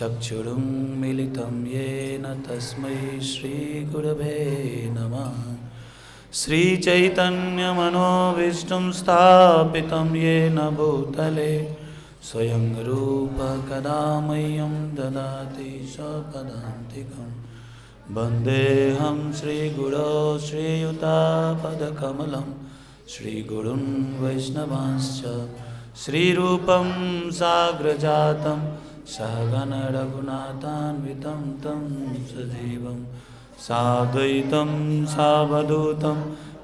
चक्षुरुन्मिलितं येन तस्मै श्रीगुरवे नमः। श्रीचैतन्यमनोभीष्टं स्थापितं येन भूतले स्वयं रूपः कदा मह्यं ददाति स्वपदान्तिकं। वन्देऽहं श्रीगुरो श्रीयुतापदकमलं श्रीगुरुं वैष्णवांश्च श्रीरूपं साग्रजातं सहगण रघुनाथान्वितं तं सजीवं साद्वैतं सावधूतं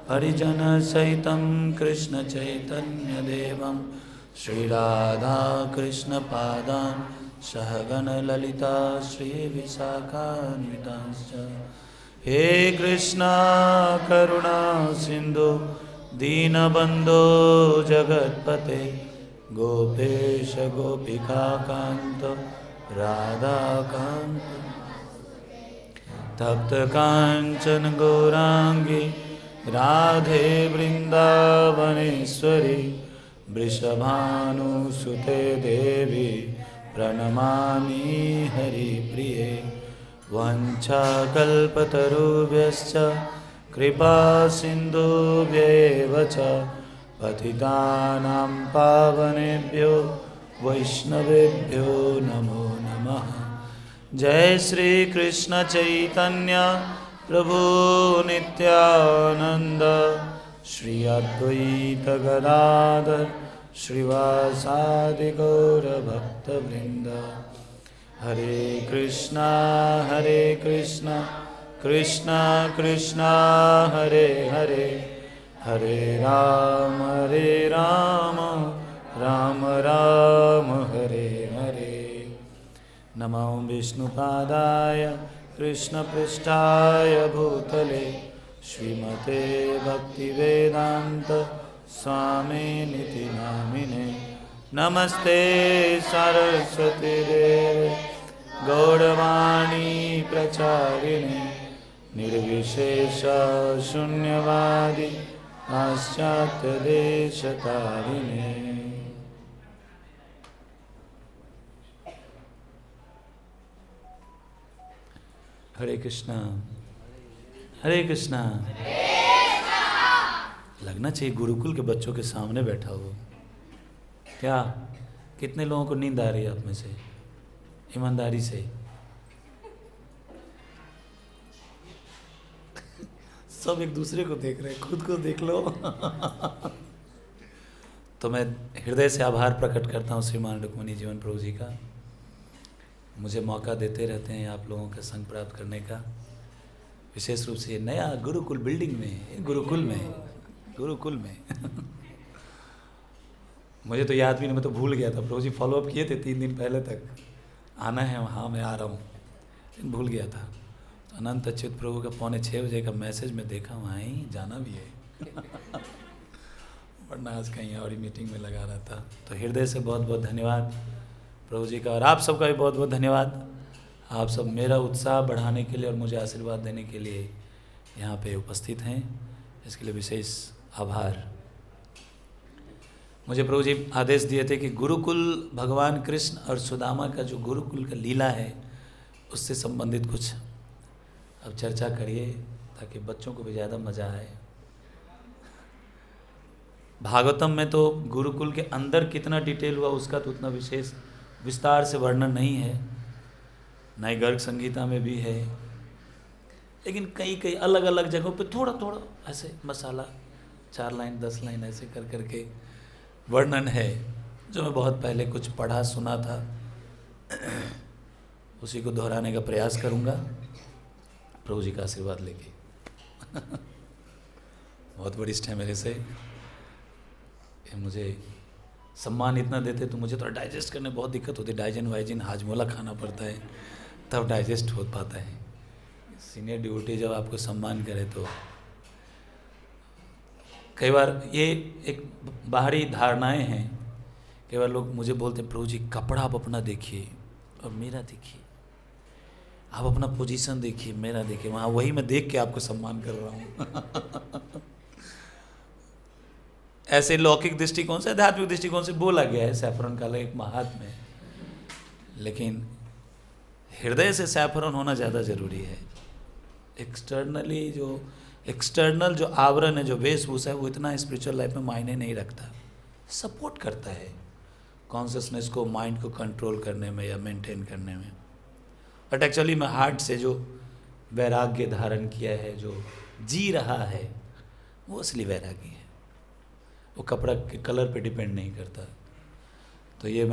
परिजनसहितं कृष्णचैतन्यदेवं श्रीराधाकृष्णपादान् सहगण ललिता श्रीविशाखान्वितांश्च। हे कृष्णा करुणा सिन्धु दीनबन्धो जगत्पते गोपेश गोपिकान्त राधाकान्त तप्त कांचन गौरांगी राधे वृंदावनेश्वरी वृषभानुसुते देवी प्रणमामि हरिप्रिये। वंशाकल्पतरुभ्यश्च कृपा सिन्धुभ्येव च पतितानां पावनेभ्यो वैष्णवेभ्यो नमो नमः। जय श्री कृष्ण चैतन्य प्रभु नित्यानंद श्री अद्वैत गदाधर श्रीवासादि गौर भक्तवृंद। हरे कृष्णा कृष्णा कृष्णा हरे हरे हरे राम राम राम हरे हरे। नमो विष्णुपादाय कृष्णपृष्ठाय भूतले श्रीमते भक्तिवेदांत स्वामिनिति नामिने। नमस्ते सरस्वती देवे गौरवाणी प्रचारिणे निर्विशेष शून्यवादी पाश्चात्य देशतारिणे। हरे कृष्णा लगना चाहिए गुरुकुल के बच्चों के सामने बैठा हो। क्या कितने लोगों को नींद आ रही है आप में से? ईमानदारी से सब एक दूसरे को देख रहे हैं, खुद को देख लो। तो मैं हृदय से आभार प्रकट करता हूँ श्रीमान रुक्मिणी जीवन प्रभु जी का। मुझे मौका देते रहते हैं आप लोगों का संग प्राप्त करने का, विशेष रूप से ये नया गुरुकुल बिल्डिंग में, गुरुकुल में मुझे तो याद भी नहीं, मैं तो भूल गया था। प्रभु जी फॉलोअप किए थे 3 दिन पहले तक, आना है वहाँ मैं आ रहा हूँ, लेकिन भूल गया था। तो अनंत अच्युत प्रभु का 5:45 बजे का मैसेज में देखा, वहाँ ही जाना भी है। वरना आज कहीं और ही मीटिंग में लगा रहा था। तो हृदय से बहुत बहुत धन्यवाद प्रभु जी का, और आप सबका भी बहुत बहुत धन्यवाद। आप सब मेरा उत्साह बढ़ाने के लिए और मुझे आशीर्वाद देने के लिए यहाँ पे उपस्थित हैं, इसके लिए विशेष आभार। मुझे प्रभु जी आदेश दिए थे कि गुरुकुल भगवान कृष्ण और सुदामा का जो गुरुकुल का लीला है उससे संबंधित कुछ अब चर्चा करिए, ताकि बच्चों को भी ज़्यादा मज़ा आए। भागवतम में तो गुरुकुल के अंदर कितना डिटेल हुआ उसका तो उतना विशेष विस्तार से वर्णन नहीं है, न ही गर्ग संगीता में भी है, लेकिन कई अलग अलग जगहों पे थोड़ा थोड़ा ऐसे मसाला 4 लाइन 10 लाइन ऐसे कर करके वर्णन है, जो मैं बहुत पहले कुछ पढ़ा सुना था, उसी को दोहराने का प्रयास करूँगा प्रभु जी का आशीर्वाद लेके। बहुत वरिष्ठ है मेरे से, मुझे सम्मान इतना देते तो मुझे तो डाइजेस्ट करने बहुत दिक्कत होती है, डाइजन हाजमोला खाना पड़ता है तब डाइजेस्ट हो पाता है। सीनियर ड्यूटी जब आपको सम्मान करे तो कई बार ये एक बाहरी धारणाएं हैं। कई बार लोग मुझे बोलते हैं प्रभु जी कपड़ा आप अपना देखिए और मेरा देखिए, आप अपना पोजीशन देखिए मेरा देखिए, वहाँ वही मैं देख के आपको सम्मान कर रहा हूँ। ऐसे लौकिक दृष्टिकोण से, आध्यात्मिक दृष्टिकोण से बोला गया है, सैफरन का एक महात्म्य है, लेकिन हृदय से सैफरन होना ज़्यादा ज़रूरी है। एक्सटर्नल जो आवरण है, जो वेशभूषा है, वो इतना स्पिरिचुअल लाइफ में मायने नहीं रखता। सपोर्ट करता है कॉन्शियसनेस को, माइंड को कंट्रोल करने में या मेंटेन करने में। बट एक्चुअली मैं हार्ट से जो वैराग्य धारण किया है, जो जी रहा है, वो असली वैराग्य है। वो कपड़ा के कलर पे डिपेंड नहीं करता। तो ये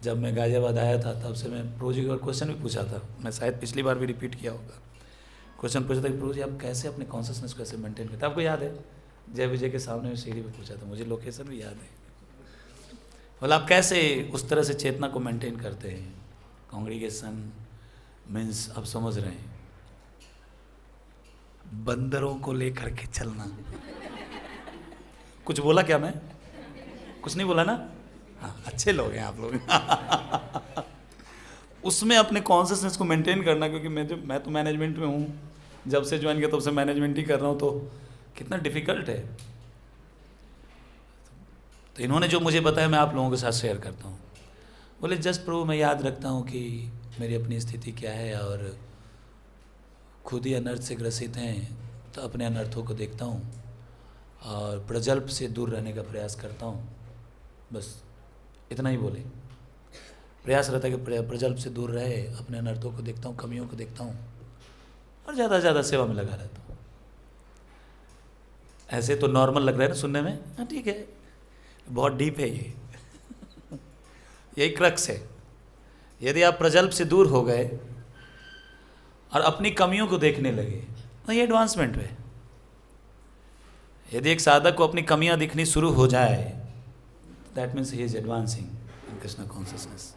जब मैं गाजियाबाद आया था तब से मैं प्रभु जी को क्वेश्चन भी पूछा था, मैं शायद पिछली बार भी रिपीट किया होगा। क्वेश्चन पूछा था कि प्रभु जी आप कैसे अपने कॉन्शियसनेस को ऐसे मेंटेन करते हैं? आपको याद है जय विजय के सामने में सीढ़ी पे पूछा था, मुझे लोकेशन भी याद है। बोला आप कैसे उस तरह से चेतना को मेंटेन करते हैं? कॉन्ग्रीगेशन मीन्स आप समझ रहे हैं, बंदरों को लेकर के चलना। कुछ बोला क्या मैं? कुछ नहीं बोला ना? हाँ, अच्छे लोग हैं आप लोग। उसमें अपने कॉन्शियसनेस को मेंटेन करना, क्योंकि मैं तो मैनेजमेंट में हूँ, जब से ज्वाइन किया तब से मैनेजमेंट ही कर रहा हूँ, तो कितना डिफिकल्ट है। तो इन्होंने जो मुझे बताया मैं आप लोगों के साथ शेयर करता हूँ। बोले जस्ट प्रभु मैं याद रखता हूँ कि मेरी अपनी स्थिति क्या है, और खुद ही अनर्थ से ग्रसित हैं, तो अपने अनर्थों को देखता हूँ और प्रजल्प से दूर रहने का प्रयास करता हूँ। बस इतना ही बोले। प्रयास रहता है कि प्रजल्प से दूर रहे, अपने अनर्थों को देखता हूँ, कमियों को देखता हूँ, और ज़्यादा से ज़्यादा सेवा में लगा रहता हूँ। ऐसे तो नॉर्मल लग रहा है ना सुनने में, हाँ ठीक है, बहुत डीप है ये। यही क्रक्स है। यदि आप प्रजल्प से दूर हो गए और अपनी कमियों को देखने लगे, तो ये एडवांसमेंट है। यदि एक साधक को अपनी कमियां दिखनी शुरू हो जाए, that means he is advancing in Krishna consciousness.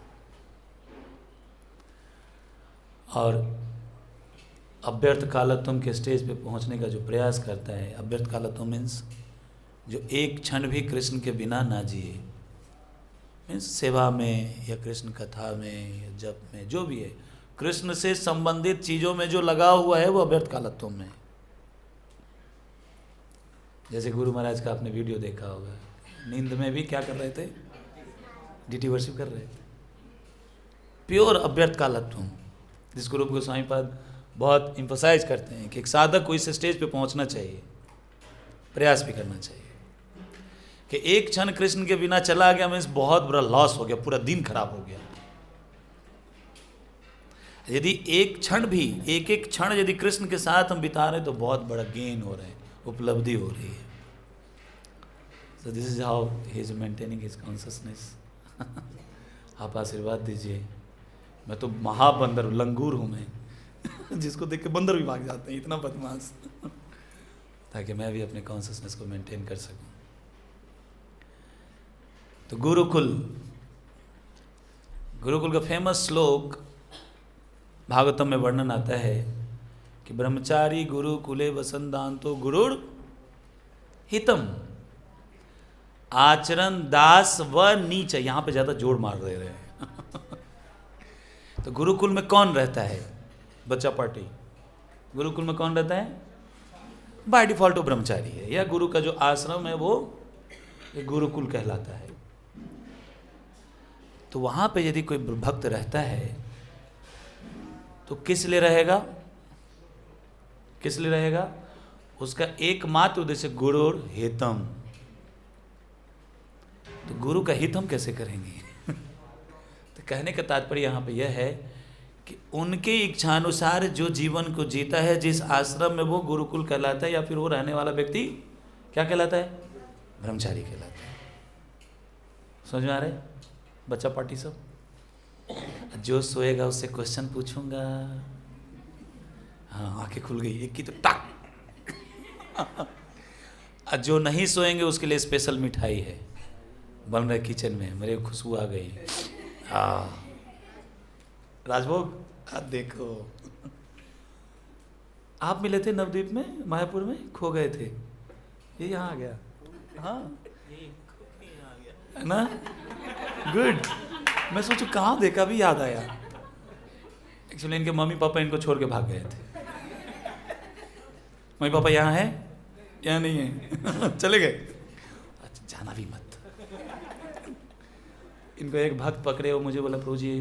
और अभ्यर्थ कालत्वम के स्टेज पे पहुंचने का जो प्रयास करता है, अभ्यर्थ कालत्वम मीन्स जो एक क्षण भी कृष्ण के बिना ना जिए, मीन्स सेवा में या कृष्ण कथा में या जप में, जो भी है कृष्ण से संबंधित चीज़ों में जो लगा हुआ है, वो अभ्यर्थ कालत्वम में। जैसे गुरु महाराज का आपने वीडियो देखा होगा, नींद में भी क्या कर रहे थे? डीटी वर्शिप कर रहे थे। प्योर अभ्यर्थ कालत्वम, जिसको रूप गोस्वामी पाद बहुत इम्फोसाइज करते हैं कि एक साधक को इस स्टेज पे पहुंचना चाहिए, प्रयास भी करना चाहिए कि एक क्षण कृष्ण के बिना चला गया, मीन्स बहुत बड़ा लॉस हो गया, पूरा दिन खराब हो गया। यदि एक क्षण भी, एक एक क्षण यदि कृष्ण के साथ हम बिता रहे, तो बहुत बड़ा गेन हो रहा है, उपलब्धि हो रही है। So this is how he is maintaining his consciousness. आप आशीर्वाद दीजिए। मैं तो महाबंदर लंगूर हूँ मैं, जिसको देख के बंदर भी भाग जाते हैं, इतना बदमाश। ताकि मैं भी अपने कॉन्शियसनेस को मेंटेन कर सकूं। तो गुरुकुल का फेमस श्लोक भागवतम में वर्णन आता है कि ब्रह्मचारी गुरुकुले वसंदांतो गुरुर हितम आचरण दास व नीच। यहाँ पे ज़्यादा जोड़ मार रहे हैं। तो गुरुकुल में कौन रहता है? बच्चा पार्टी। गुरुकुल में कौन रहता है? बाय डिफॉल्ट वो ब्रह्मचारी है, या गुरु का जो आश्रम है वो गुरुकुल कहलाता है। तो वहाँ पे यदि कोई भक्त रहता है तो किस लिए रहेगा? किस लिए रहेगा? उसका एकमात्र उद्देश्य गुरुर हितम। तो गुरु का हित हम कैसे करेंगे? तो कहने का तात्पर्य यहाँ पे यह है कि उनके इच्छानुसार जो जीवन को जीता है, जिस आश्रम में, वो गुरुकुल कहलाता है, या फिर वो रहने वाला व्यक्ति क्या कहलाता है? ब्रह्मचारी कहलाता है। समझ में आ रहा है बच्चा पार्टी सब? जो सोएगा उससे क्वेश्चन पूछूंगा। हाँ, आंखें खुल गई एक की तो टक। जो नहीं सोएंगे उसके लिए स्पेशल मिठाई है, बन रहा है किचन में, मेरे खुशबू आ गई। हाँ राजभोग, देखो आप मिले थे नवद्वीप में, मायापुर में, खो गए थे, ये यहाँ आ गया। हाँ है ना, गुड। मैं सोचू कहाँ देखा, भी याद आया। एक्चुअली इनके मम्मी पापा इनको छोड़ के भाग गए थे। मम्मी पापा यहाँ है, यहाँ नहीं है, चले गए। अच्छा, जाना भी मत। इनको एक भक्त पकड़े, वो मुझे बोला प्रभु जी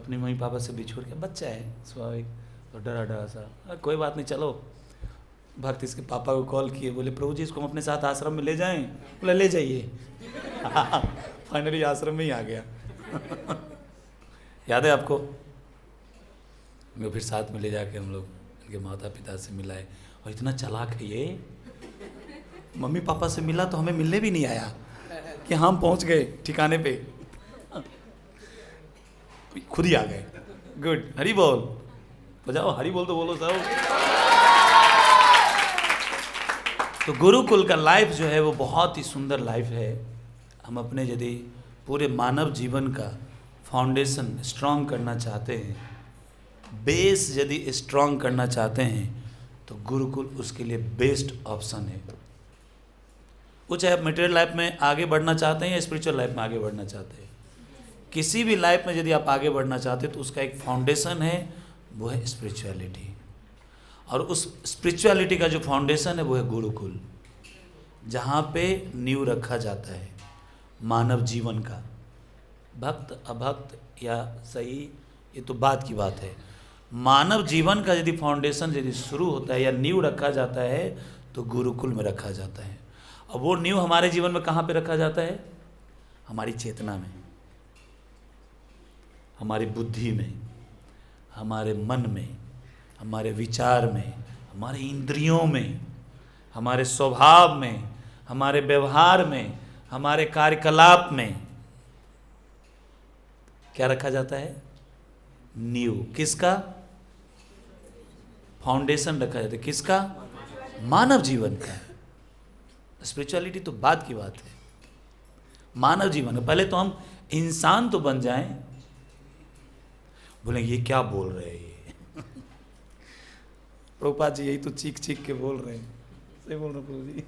अपने मम्मी पापा से बिछोड़ के, बच्चा है स्वाभाविक, तो डरा डरा सा, कोई बात नहीं चलो। भक्त इसके पापा को कॉल किए, बोले प्रभु जी इसको हम अपने साथ आश्रम में ले जाएं? बोले ले जाइए। फाइनली आश्रम में ही आ गया। याद है आपको? मैं फिर साथ में ले जाके हम लोग इनके माता पिता से मिलाए, और इतना चालाक है ये, मम्मी पापा से मिला तो हमें मिलने भी नहीं आया कि हम पहुंच गए ठिकाने पे, खुद ही आ गए। गुड, हरी बोल बजाओ, हरी बोल तो बोलो सब। तो गुरुकुल का लाइफ जो है वो बहुत ही सुंदर लाइफ है। हम अपने यदि पूरे मानव जीवन का फाउंडेशन स्ट्रांग करना चाहते हैं, बेस यदि स्ट्रांग करना चाहते हैं, तो गुरुकुल उसके लिए बेस्ट ऑप्शन है। वो चाहे आप मटेरियल लाइफ में आगे बढ़ना चाहते हैं या स्पिरिचुअल लाइफ में आगे बढ़ना चाहते हैं, किसी भी लाइफ में यदि आप आगे बढ़ना चाहते हैं तो उसका एक फाउंडेशन है, वो है स्पिरिचुअलिटी। और उस स्पिरिचुअलिटी का जो फाउंडेशन है वो है गुरुकुल, जहाँ पे नींव रखा जाता है मानव जीवन का। भक्त अभक्त या सही, ये तो बात की बात है। मानव जीवन का यदि फाउंडेशन यदि शुरू होता है या नींव रखा जाता है तो गुरुकुल में रखा जाता है। और वो नींव हमारे जीवन में कहाँ पे रखा जाता है? हमारी चेतना में, हमारी बुद्धि में, हमारे मन में, हमारे विचार में, हमारे इंद्रियों में, हमारे स्वभाव में, हमारे व्यवहार में, हमारे कार्यकलाप में क्या रखा जाता है? नींव। किसका? फाउंडेशन रखा जाता है। किसका? मानव जीवन का। स्पिरिचुअलिटी तो बात की बात है, मानव जीवन का। पहले तो हम इंसान तो बन जाएं। बोले ये क्या बोल रहे हैं ये? प्रभुपाद जी यही तो चीख चीख के बोल रहे हैं। सही बोल रहे प्रभु जी,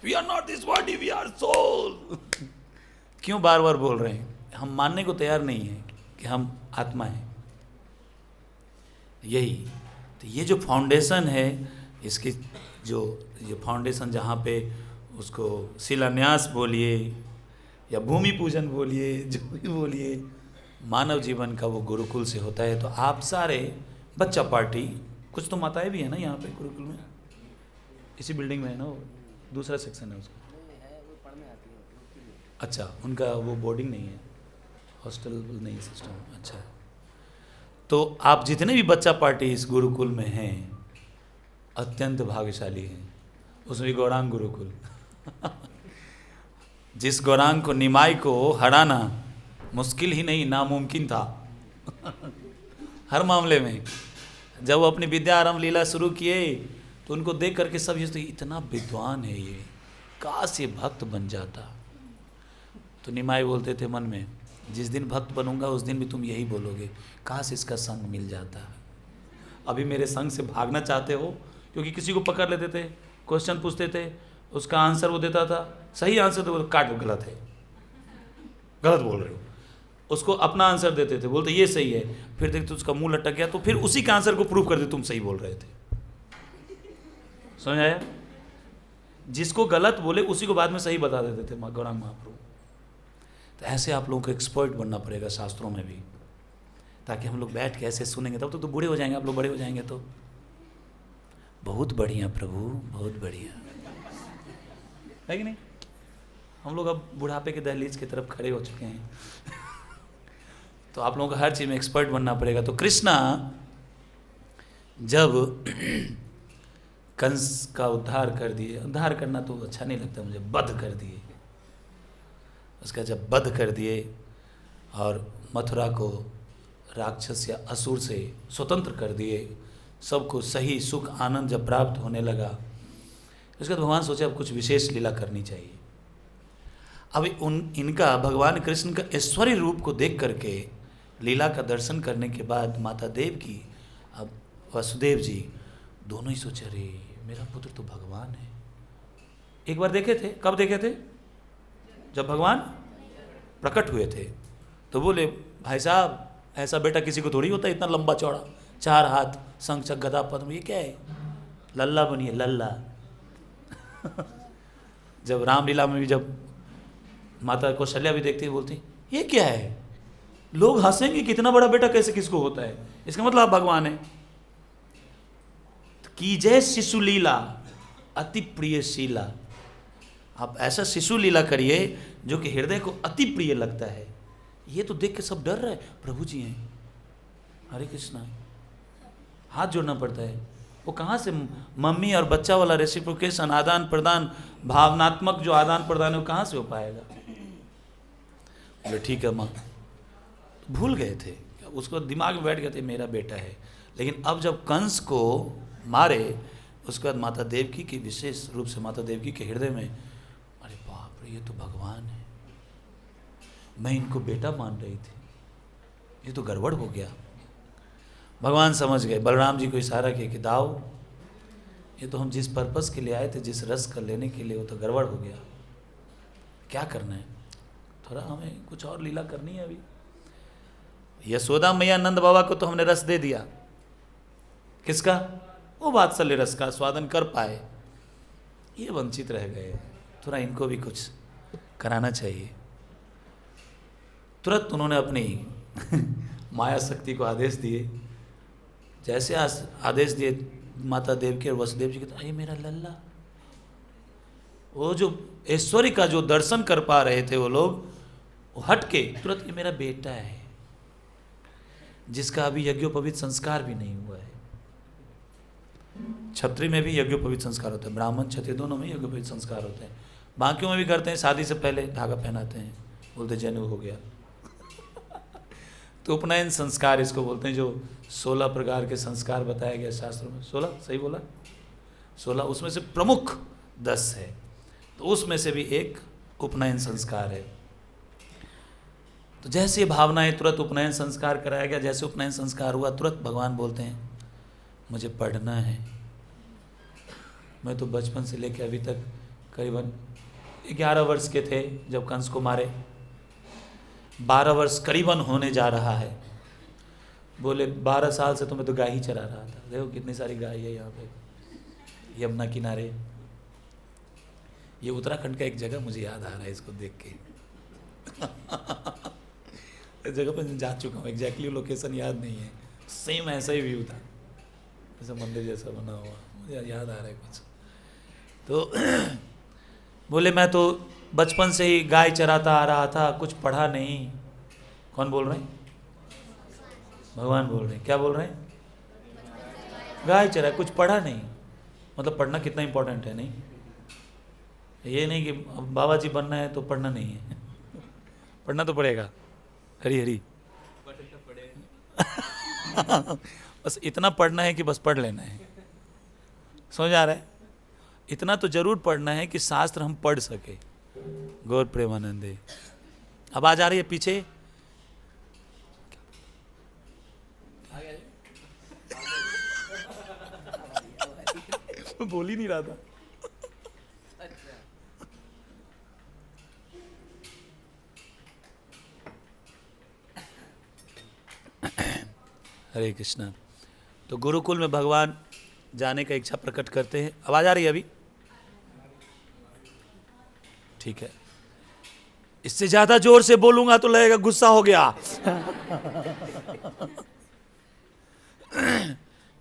we are not this body, we are soul. क्यों बार बार बोल रहे हैं? हम मानने को तैयार नहीं है कि हम आत्मा हैं। यही तो ये जो फाउंडेशन है, इसकी जो ये फाउंडेशन, जहाँ पे उसको शिलान्यास बोलिए या भूमि पूजन बोलिए, जो भी बोलिए, मानव जीवन का वो गुरुकुल से होता है। तो आप सारे बच्चा पार्टी, कुछ तो माताएं भी है ना यहाँ पे गुरुकुल में, इसी बिल्डिंग में है ना, वो दूसरा सेक्शन है उसका। अच्छा, उनका वो बोर्डिंग नहीं है, हॉस्टल नहीं सिस्टम। अच्छा, तो आप जितने भी बच्चा पार्टी इस गुरुकुल में हैं अत्यंत भाग्यशाली हैं। उसमें भी गौरांग गुरुकुल। जिस गौरांग को, निमाई को हराना मुश्किल ही नहीं, नामुमकिन था। हर मामले में जब वो अपनी विद्या आरंभ लीला शुरू किए तो उनको देख करके सब ये, इतना विद्वान है ये, काश ये भक्त बन जाता। तो निमाई बोलते थे मन में, जिस दिन भक्त बनूंगा उस दिन भी तुम यही बोलोगे, काश इसका संग मिल जाता। अभी मेरे संग से भागना चाहते हो, क्योंकि किसी को पकड़ लेते थे, क्वेश्चन पूछते थे, उसका आंसर वो देता था, सही आंसर तो काट दो, गलत है, गलत बोल रहे हो। उसको अपना आंसर देते थे, बोलते ये सही है, फिर देखते उसका मुंह लटक गया तो फिर उसी के आंसर को प्रूव कर दे तुम सही बोल रहे थे। समझ आया? जिसको गलत बोले उसी को बाद में सही बता देते थे गौरांग महाप्रभु। तो ऐसे आप लोगों को एक्सपर्ट बनना पड़ेगा शास्त्रों में भी, ताकि हम लोग बैठ के ऐसे सुनेंगे, तब तो बूढ़े हो जाएंगे, आप लोग बड़े हो जाएंगे तो। बहुत बढ़िया प्रभु, बहुत बढ़िया है कि नहीं? हम लोग अब बुढ़ापे के दहलीज की तरफ खड़े हो चुके हैं। तो आप लोगों को हर चीज़ में एक्सपर्ट बनना पड़ेगा। तो कृष्णा जब कंस का उद्धार कर दिए, उद्धार करना तो अच्छा नहीं लगता मुझे, वध कर दिए, उसका जब वध कर दिए और मथुरा को राक्षस या असुर से स्वतंत्र कर दिए, सबको सही सुख आनंद जब प्राप्त होने लगा, उसके बाद भगवान सोचे अब कुछ विशेष लीला करनी चाहिए। अब इनका भगवान कृष्ण का ऐश्वर्य रूप को देख करके, लीला का दर्शन करने के बाद माता देव की, अब वसुदेव जी दोनों ही सोचे, अरे मेरा पुत्र तो भगवान है। एक बार देखे थे, कब देखे थे? जब भगवान प्रकट हुए थे। तो बोले भाई साहब ऐसा बेटा किसी को थोड़ी होता है, इतना लंबा चौड़ा, 4 हाथ, शंख चक्र गदा पद्म, ये क्या है? लल्ला बनिए, लल्ला। जब रामलीला में भी जब माता कौशल्या भी देखती बोलती ये क्या है? लोग हंसेंगे कि इतना बड़ा बेटा कैसे किसको होता है, इसका मतलब आप भगवान है। कीजय शिशु लीला अति प्रिय शीला, आप ऐसा शिशु लीला करिए जो कि हृदय को अति प्रिय लगता है। ये तो देख के सब डर रहे, प्रभु जी हैं, हरे कृष्णा, हाथ जोड़ना पड़ता है। वो कहाँ से मम्मी और बच्चा वाला रेसिप्रोकेशन, आदान प्रदान, भावनात्मक जो आदान प्रदान है वो कहाँ से हो पाएगा। बोले ठीक है माँ, भूल गए थे, उसको दिमाग में बैठ गए थे मेरा बेटा है। लेकिन अब जब कंस को मारे उसके बाद माता देवकी की, विशेष रूप से माता देवकी के हृदय में, अरे बाप रे ये तो भगवान है, मैं इनको बेटा मान रही थी, ये तो गड़बड़ हो गया। भगवान समझ गए, बलराम जी को इशारा किया कि दाऊ ये तो हम जिस पर्पस के लिए आए थे, जिस रस का लेने के लिए, वो तो गड़बड़ हो गया, क्या करना है, थोड़ा हमें कुछ और लीला करनी है। अभी यशोदा मैया नंद बाबा को तो हमने रस दे दिया, किसका, वो वात्सल्य रस का स्वादन कर पाए, ये वंचित रह गए, थोड़ा इनको भी कुछ कराना चाहिए। तुरंत उन्होंने अपनी माया शक्ति को आदेश दिए, जैसे आदेश दिए माता देवकी और वसुदेव जी कहते, अरे मेरा लल्ला, वो जो ऐश्वर्य का जो दर्शन कर पा रहे थे वो लोग, वो हट के तुरंत, ये मेरा बेटा है जिसका अभी यज्ञोपवीत संस्कार भी नहीं हुआ है। क्षत्रिय में भी यज्ञोपवीत संस्कार होते हैं, ब्राह्मण क्षत्रिय दोनों में यज्ञोपवीत संस्कार होते हैं, बाकियों में भी करते हैं, शादी से पहले धागा पहनाते हैं, बोलते जनेऊ हो गया। तो उपनयन संस्कार इसको बोलते हैं, जो 16 प्रकार के संस्कार बताया गया शास्त्रों में। 16 सही बोला, 16, उसमें से प्रमुख 10 है, तो उसमें से भी एक उपनयन संस्कार है। तो जैसे भावनाएं, तुरंत उपनयन संस्कार कराया गया। जैसे उपनयन संस्कार हुआ, तुरंत भगवान बोलते हैं मुझे पढ़ना है। मैं तो बचपन से लेकर अभी तक करीबन 11 वर्ष के थे जब कंस को मारे, 12 वर्ष करीबन होने जा रहा है। बोले 12 साल से तो मैं तो गाय ही चरा रहा था। देखो कितनी सारी गाय है यहाँ पे यमुना किनारे। ये उत्तराखंड का एक जगह मुझे याद आ रहा है इसको देख के। इस जगह पर जा चुका हूँ, एग्जैक्टली लोकेशन याद नहीं है, सेम ऐसा ही व्यू था, जैसे मंदिर जैसा बना हुआ, मुझे याद आ रहा है कुछ। तो बोले मैं तो बचपन से ही गाय चराता आ रहा था, कुछ पढ़ा नहीं। कौन बोल रहे हैं? भगवान बोल रहे हैं। क्या बोल रहे हैं? गाय चरा, कुछ पढ़ा नहीं। मतलब पढ़ना कितना इंपॉर्टेंट है, नहीं ये नहीं कि बाबा जी बनना है तो पढ़ना नहीं है। पढ़ना तो पड़ेगा, हरी हरी बस इतना पढ़ना है कि बस पढ़ लेना है, समझ आ रहा है? इतना तो जरूर पढ़ना है कि शास्त्र हम पढ़ सके। गौर प्रेमानंदे आवाज आ रही है पीछे? बोल ही नहीं रहा था। हरे कृष्णा। तो गुरुकुल में भगवान जाने का इच्छा प्रकट करते हैं। आवाज आ रही है अभी? ठीक है, इससे ज्यादा जोर से बोलूंगा तो लगेगा गुस्सा हो गया।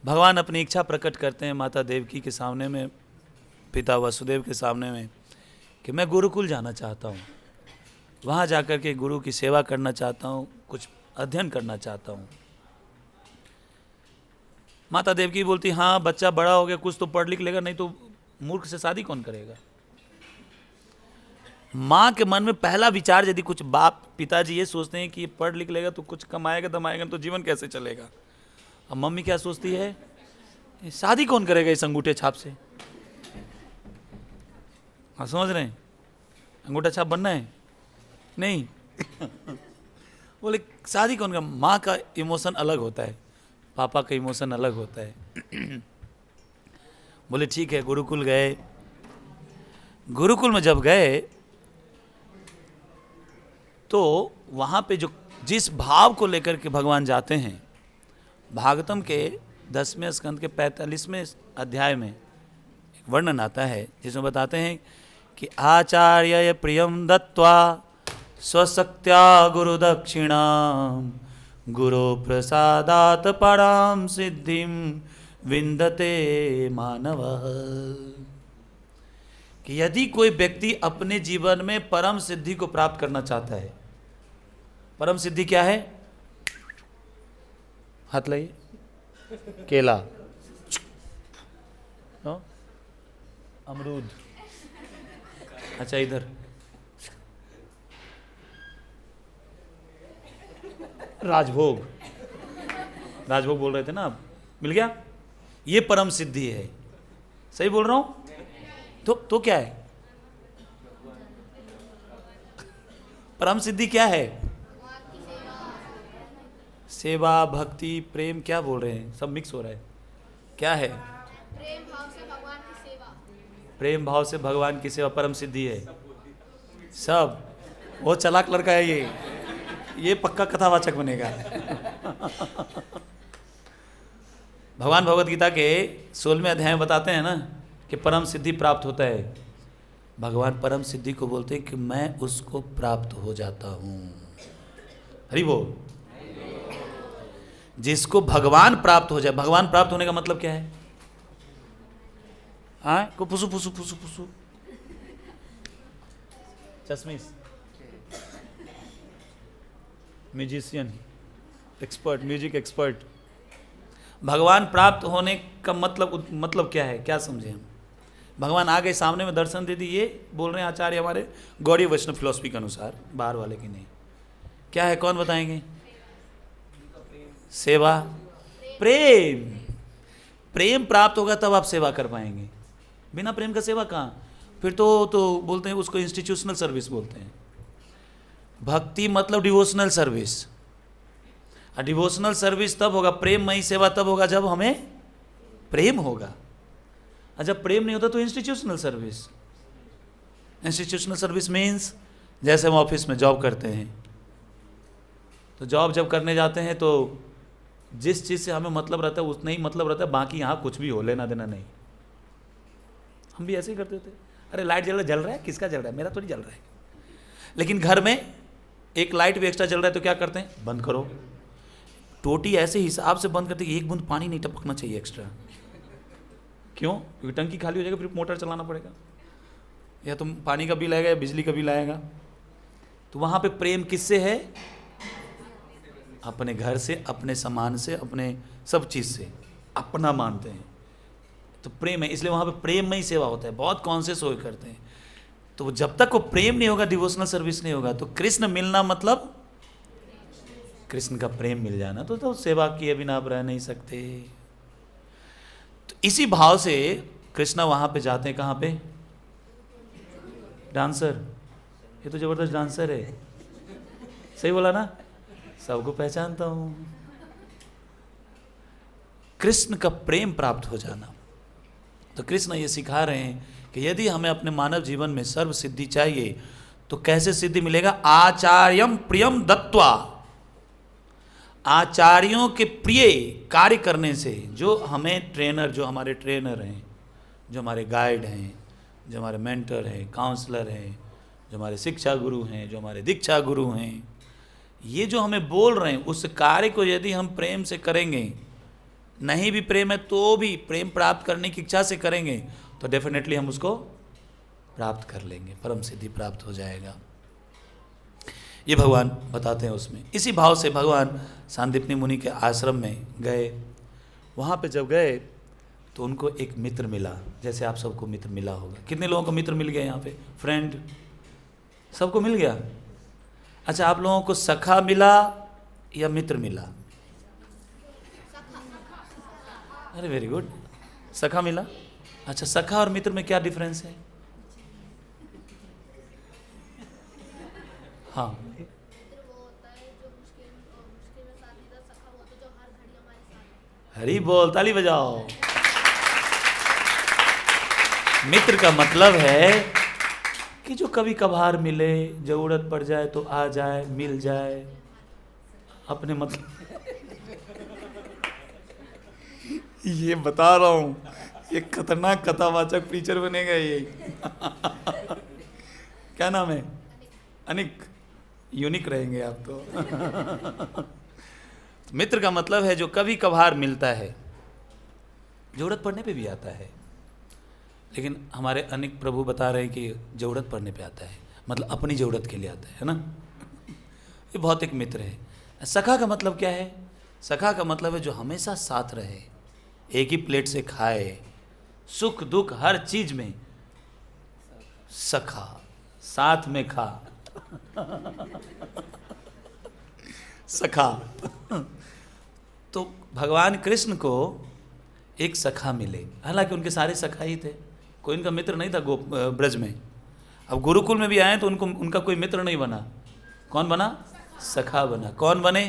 भगवान अपनी इच्छा प्रकट करते हैं माता देवकी के सामने में, पिता वसुदेव के सामने में, कि मैं गुरुकुल जाना चाहता हूँ, वहाँ जाकर के गुरु की सेवा करना चाहता हूँ, कुछ अध्ययन करना चाहता हूँ। माता देवकी बोलती हाँ बच्चा बड़ा हो गया, कुछ तो पढ़ लिख लेगा, नहीं तो मूर्ख से शादी कौन करेगा। माँ के मन में पहला विचार, यदि कुछ बाप पिताजी ये सोचते हैं कि पढ़ लिख लेगा तो कुछ कमाएगा दमाएगा तो जीवन कैसे चलेगा। अब मम्मी क्या सोचती है, शादी कौन करेगा इस अंगूठे छाप से। हाँ समझ रहे हैं, अंगूठा छाप बनना है नहीं। बोले शादी कौन का। माँ का इमोशन अलग होता है, पापा का इमोशन अलग होता है। बोले ठीक है, गुरुकुल गए। गुरुकुल में जब गए तो वहाँ पे जो जिस भाव को लेकर के भगवान जाते हैं, भागवतम के 10वें स्कंद के 45वें अध्याय में एक वर्णन आता है जिसमें बताते हैं कि आचार्य प्रियम दत्वा स्वशक्त्या गुरुदक्षिणां गुरो प्रसादात् परां सिद्धिं विन्दते मानवः। कि यदि कोई व्यक्ति अपने जीवन में परम सिद्धि को प्राप्त करना चाहता है, परम सिद्धि क्या है? हाथ लाइए। केला, अमरूद, अच्छा इधर राजभोग, राजभोग बोल रहे थे ना आप, मिल गया। ये परम सिद्धि है, सही बोल रहा हूं? तो क्या है परम सिद्धि? क्या है? सेवा, भक्ति, प्रेम, क्या बोल रहे हैं? सब मिक्स हो रहा है। क्या है? प्रेम भाव से भगवान की सेवा। प्रेम भाव से भगवान की सेवा परम सिद्धि है। सब वो चालाक लड़का है ये पक्का कथावाचक बनेगा। भगवान भगवत गीता के 16वें अध्याय में बताते हैं ना कि परम सिद्धि प्राप्त होता है। भगवान परम सिद्धि को बोलते हैं कि मैं उसको प्राप्त हो जाता हूं। हरि बोल। जिसको भगवान प्राप्त हो जाए, भगवान प्राप्त होने का मतलब क्या है? हाँ, को पुसु पुसु पुसु पुसु चश्मिश, म्यूजिशियन, एक्सपर्ट, म्यूजिक एक्सपर्ट। भगवान प्राप्त होने का मतलब क्या है? क्या समझे हम? भगवान आ गए सामने में, दर्शन दे दिए, बोल रहे हैं आचार्य हमारे गौड़ी वैष्णव फिलॉसफी के अनुसार, बाहर वाले की नहीं। क्या है, कौन बताएंगे? सेवा, प्रेम। प्रेम प्राप्त होगा तब आप सेवा कर पाएंगे। बिना प्रेम का सेवा कहाँ? फिर तो बोलते हैं उसको इंस्टीट्यूशनल सर्विस बोलते हैं। भक्ति मतलब डिवोशनल सर्विस। और डिवोशनल सर्विस तब होगा, प्रेममयी सेवा तब होगा जब हमें प्रेम होगा। और जब प्रेम नहीं होता तो institutional service. Institutional service means जैसे हम ऑफिस में जॉब करते हैं, तो जॉब जब करने जाते हैं तो जिस चीज़ से हमें मतलब रहता है उतना ही मतलब रहता है, बाकी यहाँ कुछ भी हो, लेना देना नहीं। हम भी ऐसे ही करते थे। अरे लाइट जल रहा है, किसका जल रहा है? मेरा थोड़ी जल रहा है। लेकिन घर में एक लाइट भी एक्स्ट्रा जल रहा है तो क्या करते हैं? बंद करो। टोटी ऐसे हिसाब से बंद करते कि एक बूंद पानी नहीं टपकना चाहिए एक्स्ट्रा। क्यों? क्योंकि टंकी खाली हो जाएगा, फिर मोटर चलाना पड़ेगा, या तो पानी का बिल आएगा या बिजली का बिल आएगा। तो वहाँ पे प्रेम किससे है? अपने घर से, अपने सामान से, अपने सब चीज़ से अपना मानते हैं, तो प्रेम है। इसलिए वहाँ पे प्रेम में ही सेवा होता है, बहुत कॉन्शियस होकर करते हैं। तो जब तक वो प्रेम नहीं होगा, डिवोशनल सर्विस नहीं होगा, तो कृष्ण मिलना मतलब कृष्ण का प्रेम मिल जाना, तो सेवा किए बिना आप रह नहीं सकते। तो इसी भाव से कृष्णा वहाँ पे जाते हैं। कहाँ पे? डांसर, ये तो जबरदस्त डांसर है, सही बोला ना? सबको पहचानता हूं। कृष्ण का प्रेम प्राप्त हो जाना। तो कृष्ण ये सिखा रहे हैं कि यदि हमें अपने मानव जीवन में सर्व सिद्धि चाहिए तो कैसे सिद्धि मिलेगा? आचार्यम प्रियम दत्वा। आचार्यों के प्रिय कार्य करने से, जो हमें ट्रेनर, जो हमारे ट्रेनर हैं, जो हमारे गाइड हैं, जो हमारे मेंटर हैं, काउंसलर हैं, जो हमारे शिक्षा गुरु हैं, जो हमारे दीक्षा गुरु हैं, ये जो हमें बोल रहे हैं उस कार्य को यदि हम प्रेम से करेंगे, नहीं भी प्रेम है तो भी प्रेम प्राप्त करने की इच्छा से करेंगे, तो डेफिनेटली हम उसको प्राप्त कर लेंगे, परम सिद्धि प्राप्त हो जाएगा। ये भगवान बताते हैं उसमें। इसी भाव से भगवान सांदीपनी मुनि के आश्रम में गए। वहाँ पे जब गए तो उनको एक मित्र मिला, जैसे आप सबको मित्र मिला होगा। कितने लोगों को मित्र मिल गया यहाँ पे? फ्रेंड सबको मिल गया? अच्छा, आप लोगों को सखा मिला या मित्र मिला? अरे वेरी गुड, सखा मिला। अच्छा, सखा और मित्र में क्या डिफरेंस है? हाँ, हरी बोल, ताली बजाओ। मित्र का मतलब है कि जो कभी कभार मिले, जरूरत पड़ जाए तो आ जाए, मिल जाए, अपने मतलब। ये बता रहा हूं, ये खतरनाक कथावाचक प्रीचर बनेगा ये। क्या नाम है? अनिक। यूनिक रहेंगे आप तो। मित्र का मतलब है जो कभी कभार मिलता है, जरूरत पड़ने पे भी आता है। लेकिन हमारे अनेक प्रभु बता रहे हैं कि जरूरत पड़ने पे आता है, मतलब अपनी जरूरत के लिए आता है ना। ये भौतिक मित्र है। सखा का मतलब क्या है? सखा का मतलब है जो हमेशा साथ रहे, एक ही प्लेट से खाए, सुख दुख हर चीज में सखा, साथ में खा। सखा। तो भगवान कृष्ण को एक सखा मिले, हालांकि उनके सारे सखा ही थे, कोई उनका मित्र नहीं था ब्रज में। अब गुरुकुल में भी आए तो उनका कोई मित्र नहीं बना। कौन बना? सखा बना। कौन बने?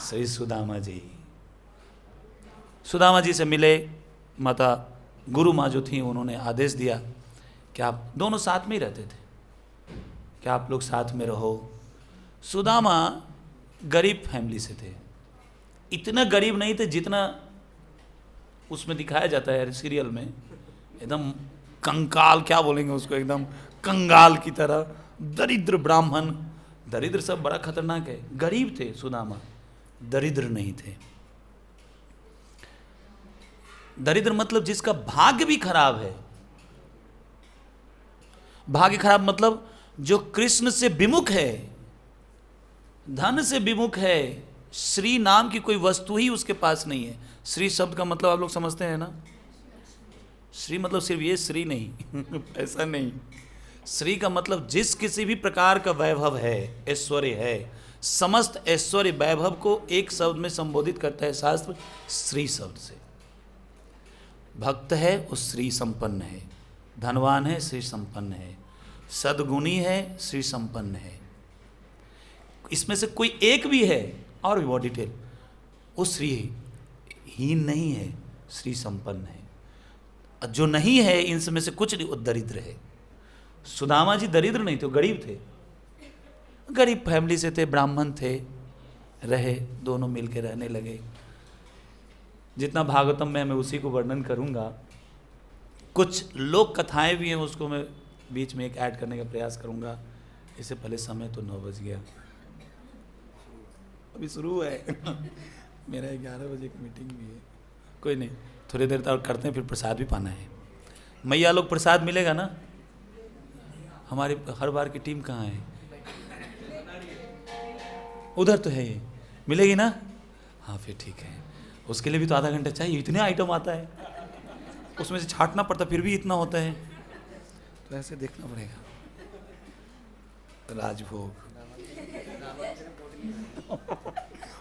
श्री सुदामा जी। सुदामा जी से मिले, माता गुरु माँ जो थी उन्होंने आदेश दिया कि आप दोनों साथ में ही रहते थे, कि आप लोग साथ में रहो। सुदामा गरीब फैमिली से थे, इतना गरीब नहीं थे जितना उसमें दिखाया जाता है सीरियल में, एकदम कंकाल, क्या बोलेंगे उसको, एकदम कंगाल की तरह, दरिद्र ब्राह्मण। दरिद्र सब बड़ा खतरनाक है। गरीब थे सुदामा, दरिद्र नहीं थे। दरिद्र मतलब जिसका भाग्य भी खराब है। भाग्य खराब मतलब जो कृष्ण से विमुख है, धन से विमुख है, श्री नाम की कोई वस्तु ही उसके पास नहीं है। श्री शब्द का मतलब आप लोग समझते हैं ना? श्री मतलब सिर्फ ये श्री नहीं ऐसा नहीं। श्री का मतलब जिस किसी भी प्रकार का वैभव है, ऐश्वर्य है, समस्त ऐश्वर्य वैभव को एक शब्द में संबोधित करता है शास्त्र, श्री शब्द से। भक्त है वो श्री संपन्न है, धनवान है श्री संपन्न है, सद्गुणी है श्री संपन्न है। इसमें से कोई एक भी है, और भी बहुत डिटेल, वो श्री हीन नहीं है, श्री संपन्न है। जो नहीं है इनमें से कुछ नहीं, वो दरिद्र है। सुदामा जी दरिद्र नहीं थे, वो गरीब थे, गरीब फैमिली से थे, ब्राह्मण थे, रहे, दोनों मिलकर रहने लगे। जितना भागवतम में मैं उसी को वर्णन करूंगा। कुछ लोक कथाएं भी हैं, उसको मैं बीच में एक ऐड करने का प्रयास करूंगा। इससे पहले समय तो 9 बज गया, अभी शुरू है मेरा 11 बजे की मीटिंग भी है। कोई नहीं, थोड़ी देर तक करते हैं, फिर प्रसाद भी पाना है। मैया लोग प्रसाद मिलेगा ना? हमारी हर बार की टीम कहाँ है? उधर तो है, ये मिलेगी ना? हाँ फिर ठीक है। उसके लिए भी तो आधा घंटा चाहिए, इतने आइटम आता है, उसमें से छांटना पड़ता, फिर भी इतना होता है, तो ऐसे देखना पड़ेगा। राजभोग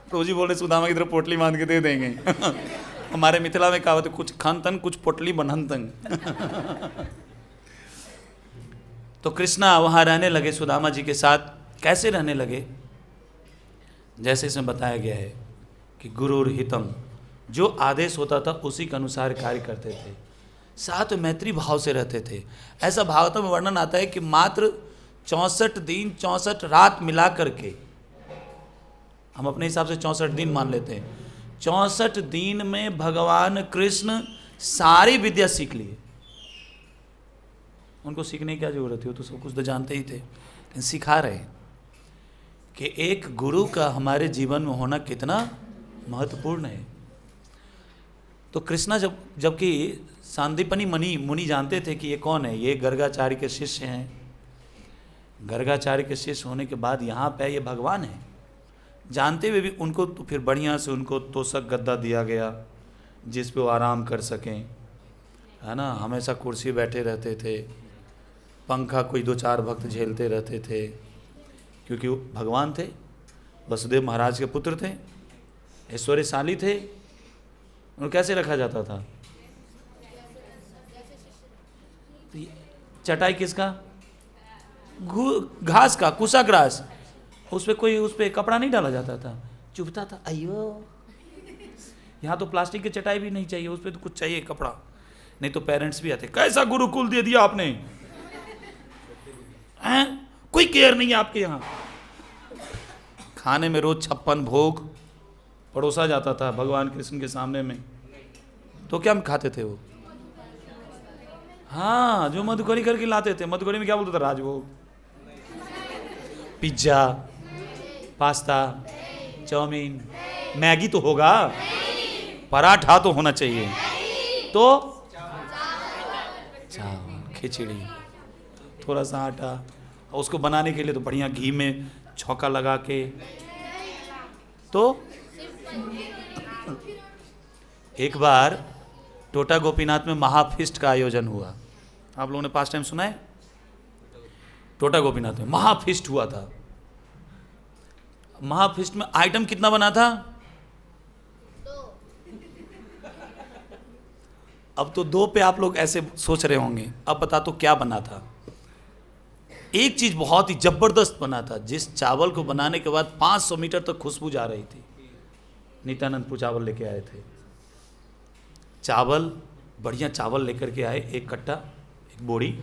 प्रभु जी बोल रहे सुदामा की तरफ पोटली बांध के दे देंगे हमारे मिथिला में कहावत है, कुछ खान तन कुछ पोटली बनहन तंग तो कृष्णा वहां रहने लगे सुदामा जी के साथ। कैसे रहने लगे? जैसे इसमें बताया गया है कि गुरुर हितम, जो आदेश होता था उसी के अनुसार कार्य करते थे, साथ मैत्री भाव से रहते थे। ऐसा भागवतों में वर्णन आता है कि मात्र 64 दिन 64 रात मिला करके, हम अपने हिसाब से 64 दिन मान लेते हैं, 64 दिन में भगवान कृष्ण सारी विद्या सीख लिए। उनको सीखने की क्या जरूरत है, वो तो सब कुछ तो जानते ही थे, लेकिन सिखा रहे हैं कि एक गुरु का हमारे जीवन में होना कितना महत्वपूर्ण है। तो कृष्णा जबकि सांदीपनी मुनि जानते थे कि ये कौन है, ये गर्गाचार्य के शिष्य हैं। गर्गाचार्य के शिष्य होने के बाद यहाँ पे ये भगवान है, जानते हुए भी उनको तो फिर बढ़िया से उनको तोशक गद्दा दिया गया जिस पे वो आराम कर सकें, है ना। हमेशा कुर्सी बैठे रहते थे, पंखा कोई 2-4 भक्त झेलते रहते थे, क्योंकि वो भगवान थे, वसुदेव महाराज के पुत्र थे, ऐश्वर्यशाली थे। उनको कैसे रखा जाता था? चटाई किसका? घास का, कुशाग्रास, उस पर कपड़ा नहीं डाला जाता था, चुभता था। अयो, यहाँ तो प्लास्टिक की चटाई भी नहीं चाहिए, उस पर तो कुछ चाहिए कपड़ा, नहीं तो पेरेंट्स भी आते, कैसा गुरुकुल दे दिया आपने, हैं? कोई केयर नहीं है आपके यहाँ। खाने में रोज 56 भोग परोसा जाता था भगवान कृष्ण के सामने में, तो क्या हम खाते थे वो? हाँ, जो मधुकरी करके लाते थे, मधुकरी में क्या बोलते थे? राजभोग। पिज्जा, पास्ता, चाउमीन, मैगी तो होगा, पराठा तो होना चाहिए, तो चावल, खिचड़ी, थोड़ा सा आटा, और उसको बनाने के लिए तो बढ़िया घी में छौंका लगा के। तो एक बार टोटा गोपीनाथ में महाफिस्ट का आयोजन हुआ। आप लोगों ने पास टाइम सुना है? टोटा गोपीनाथ में महाफिस्ट हुआ था। महाफिस्ट में आइटम कितना बना था? अब तो 2 पे आप लोग ऐसे सोच रहे होंगे, अब बता तो क्या बना था? एक चीज बहुत ही जबरदस्त बना था, जिस चावल को बनाने के बाद 500 मीटर तक खुशबू जा रही थी। नित्यानंदपुर चावल लेके आए थे, चावल बढ़िया चावल लेकर के आए, एक कट्टा, एक बोरी,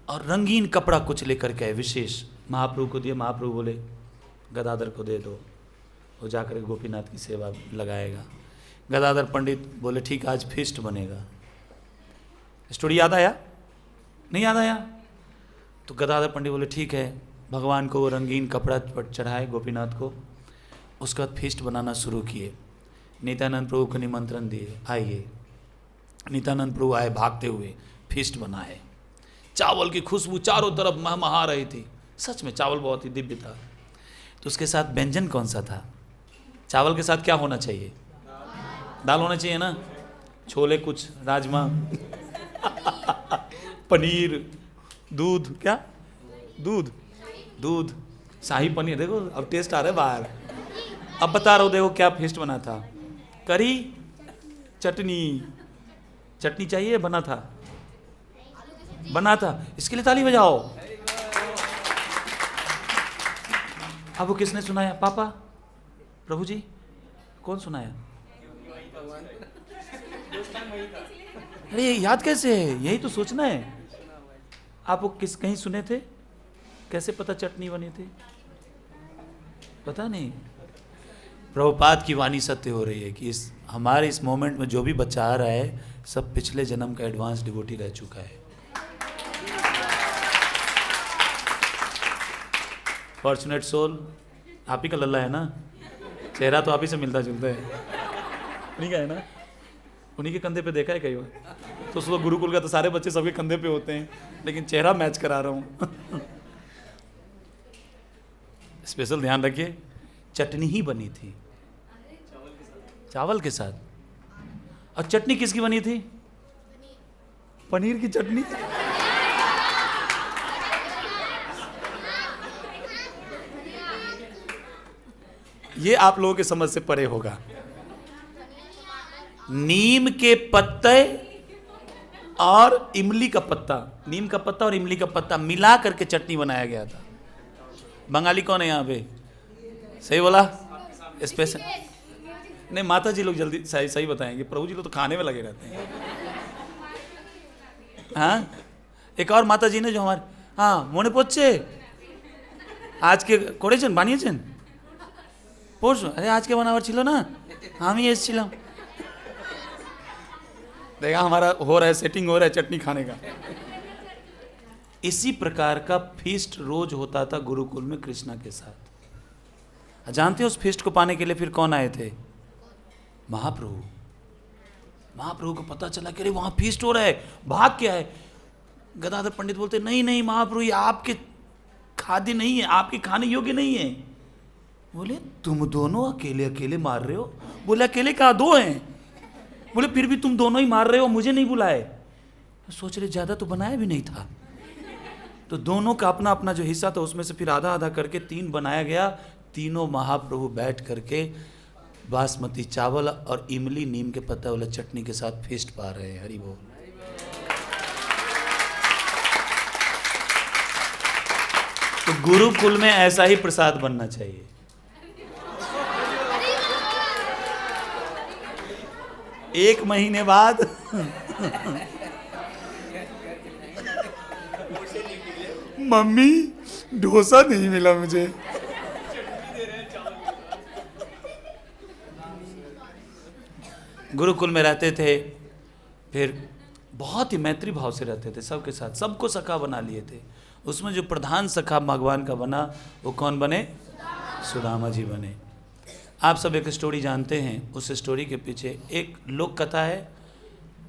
और रंगीन कपड़ा कुछ लेकर के आए विशेष। महाप्रभु को दिए, महाप्रभु बोले गदाधर को दे दो, वो जाकर गोपीनाथ की सेवा लगाएगा। गदाधर पंडित बोले ठीक, आज फीस्ट बनेगा। स्टोरी याद आया? नहीं याद आया? तो गदाधर पंडित बोले ठीक है, भगवान को वो रंगीन कपड़ा पर चढ़ाए गोपीनाथ को, उसके बाद फीस्ट बनाना शुरू किए। नित्यानंद प्रभु को निमंत्रण दिए, आइए। नित्यानंद प्रभु आए भागते हुए, फीस्ट बनाए। चावल की खुशबू चारों तरफ महमहा रही थी, सच में चावल बहुत ही दिव्य था। तो उसके साथ व्यंजन कौन सा था? चावल के साथ क्या होना चाहिए? दाल होना चाहिए ना, छोले कुछ, राजमा पनीर, दूध, क्या दूध, शाही पनीर। देखो अब टेस्ट आ रहा है बाहर। अब बता रहा हूँ, देखो क्या फेस्ट बना था। करी, चटनी चाहिए, बना था। इसके लिए ताली बजाओ। अब वो किसने सुनाया? पापा, प्रभु जी, कौन सुनाया? अरे याद कैसे है? यही तो सोचना है। आप वो कहीं सुने थे? कैसे पता चटनी बनी थी? पता नहीं। प्रभुपाद की वाणी सत्य हो रही है कि हमारे इस मोमेंट में जो भी बच्चा आ रहा है, सब पिछले जन्म का एडवांस डिवोटी रह चुका है। फॉर्चुनेट सोल, आप ही का लल्ला है ना, चेहरा तो आप ही से मिलता जुलता है, उन्हीं का है ना, उन्हीं के कंधे पे देखा है कई बार। तो सुबह गुरुकुल का तो सारे बच्चे सबके कंधे पे होते हैं, लेकिन चेहरा मैच करा रहा हूँ। स्पेशल ध्यान रखिए, चटनी ही बनी थी चावल के साथ। और चटनी किसकी बनी थी? पनीर की चटनी। ये आप लोगों के समझ से परे होगा। नीम के पत्ते और इमली का पत्ता, नीम का पत्ता और इमली का पत्ता मिला करके चटनी बनाया गया था। बंगाली कौन है यहाँ पे? सही बोला? स्पेशल नहीं, माता जी लोग जल्दी सही बताएंगे, प्रभु जी लोग तो खाने में लगे रहते हैं। हाँ, एक और माता जी ने जो हमारे, हाँ, मोने पोचे आज के कोड़ेचन बानिয়েছেন पोर्स, अरे आज के बनावर छिलो ना, हम ही एसছিলাম। देखा हमारा हो रहा है, सेटिंग हो रहा है चटनी खाने का। इसी प्रकार का फीस्ट रोज होता था गुरुकुल में कृष्णा के साथ। जानते हो उस फीस्ट को पाने के लिए फिर कौन आए थे? महाप्रभु को पता चला कि अरे वहां फीस्ट हो रहा है, भाग के आए। गदाधर पंडित बोलते नहीं महाप्रभु, ये आपके खाद्य नहीं है, आपके खाने योग्य नहीं है। बोले तुम दोनों अकेले मार रहे हो? बोले अकेले कहा, 2 हैं। बोले फिर भी तुम दोनों ही मार रहे हो, मुझे नहीं बुलाए। सोच रहे ज्यादा तो बनाया भी नहीं था, तो दोनों का अपना अपना जो हिस्सा था उसमें से फिर आधा आधा करके 3 बनाया गया। तीनों महाप्रभु बैठ करके बासमती चावल और इमली नीम के पत्ता वाला चटनी के साथ फीस्ट पा रहे हैं। हरि बोल। तो गुरुकुल में ऐसा ही प्रसाद बनना चाहिए। एक महीने बाद मम्मी डोसा नहीं मिला मुझे। गुरुकुल में रहते थे, फिर बहुत ही मैत्री भाव से रहते थे सबके साथ, सबको सखा बना लिए थे। उसमें जो प्रधान सखा भगवान का बना वो कौन बने? सुदामा जी बने। आप सब एक स्टोरी जानते हैं, उस स्टोरी के पीछे एक लोक कथा है,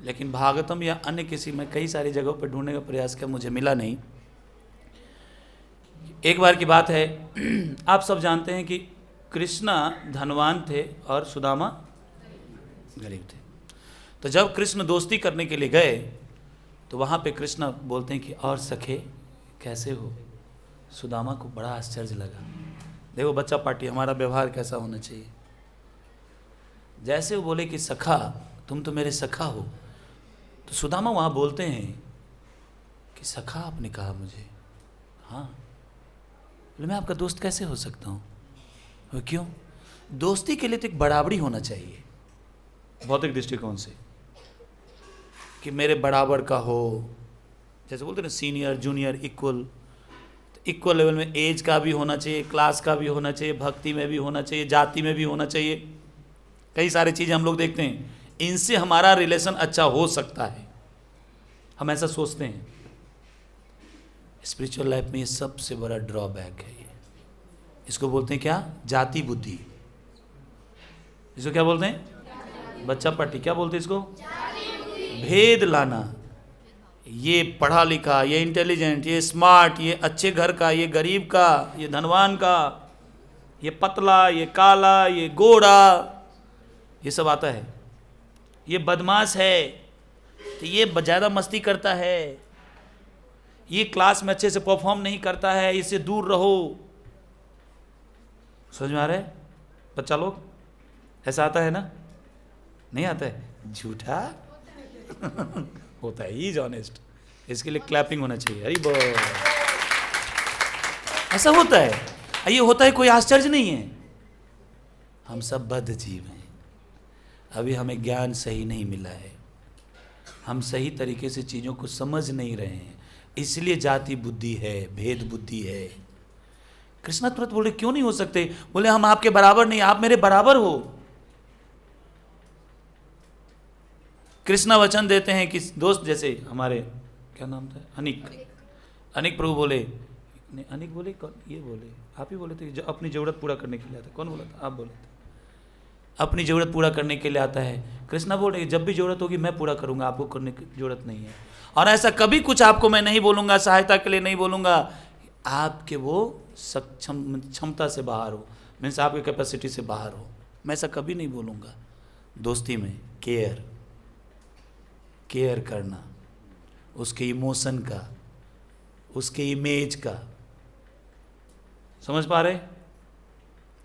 लेकिन भागवतम या अन्य किसी में कई सारी जगहों पर ढूंढने का प्रयास किया, मुझे मिला नहीं। एक बार की बात है, आप सब जानते हैं कि कृष्णा धनवान थे और सुदामा गरीब थे। तो जब कृष्ण दोस्ती करने के लिए गए तो वहाँ पे कृष्णा बोलते हैं कि और सखे कैसे हो? सुदामा को बड़ा आश्चर्य लगा। देखो बच्चा पार्टी, हमारा व्यवहार कैसा होना चाहिए। जैसे वो बोले कि सखा, तुम तो मेरे सखा हो, तो सुदामा वहाँ बोलते हैं कि सखा आपने कहा मुझे? हाँ। बोले मैं आपका दोस्त कैसे हो सकता हूँ? वो क्यों? दोस्ती के लिए तो एक बराबरी होना चाहिए भौतिक दृष्टिकोण से, कि मेरे बराबर का हो। जैसे बोलते हैं ना senior junior equal, equal level में एज का भी होना चाहिए, क्लास का भी होना चाहिए, भक्ति में भी होना चाहिए, जाति में भी होना चाहिए। कई सारी चीज़ें हम लोग देखते हैं, इनसे हमारा रिलेशन अच्छा हो सकता है, हम ऐसा सोचते हैं। स्पिरिचुअल लाइफ में ये सबसे बड़ा ड्रॉबैक है। ये इसको बोलते हैं क्या? जाति बुद्धि। इसको क्या बोलते हैं? बच्चा पार्टी क्या बोलते हैं इसको? भेद लाना। ये पढ़ा लिखा, ये इंटेलिजेंट, ये स्मार्ट, ये अच्छे घर का, ये गरीब का, ये धनवान का, ये पतला, ये काला, ये गोरा, ये सब आता है। ये बदमाश है तो ये ज़्यादा मस्ती करता है, ये क्लास में अच्छे से परफॉर्म नहीं करता है, इससे दूर रहो। समझ में आ रहा है बच्चा लोग? ऐसा आता है ना? नहीं आता है? झूठा होता है। He is honest. इसके लिए क्लैपिंग होना चाहिए। अरे बो, ऐसा होता है। ये होता है, कोई आश्चर्य नहीं है। हम सब बद्ध जीव हैं। अभी हमें ज्ञान सही नहीं मिला है, हम सही तरीके से चीज़ों को समझ नहीं रहे हैं, इसलिए जाति बुद्धि है, भेद बुद्धि है। कृष्णा तुरंत बोले क्यों नहीं हो सकते? बोले हम आपके बराबर नहीं, आप मेरे बराबर हो। कृष्णा वचन देते हैं कि दोस्त, जैसे हमारे क्या नाम था, अनिक प्रभु बोले, नहीं अनिक बोले, कौन ये बोले? आप ही बोले थे जो अपनी ज़रूरत पूरा करने के लिए आता है। कौन बोला था? आप बोले थे। अपनी ज़रूरत पूरा करने के लिए आता है। कृष्णा बोल रहे जब भी ज़रूरत होगी मैं पूरा करूंगा, आपको करने की ज़रूरत नहीं है। और ऐसा कभी कुछ आपको मैं नहीं बोलूँगा, सहायता के लिए नहीं बोलूँगा, आपके वो क्षमता से बाहर हो, मीन्स आपके कैपेसिटी से बाहर हो, मैं ऐसा कभी नहीं बोलूँगा। दोस्ती में केयर करना, उसके इमोशन का, उसके इमेज का, समझ पा रहे?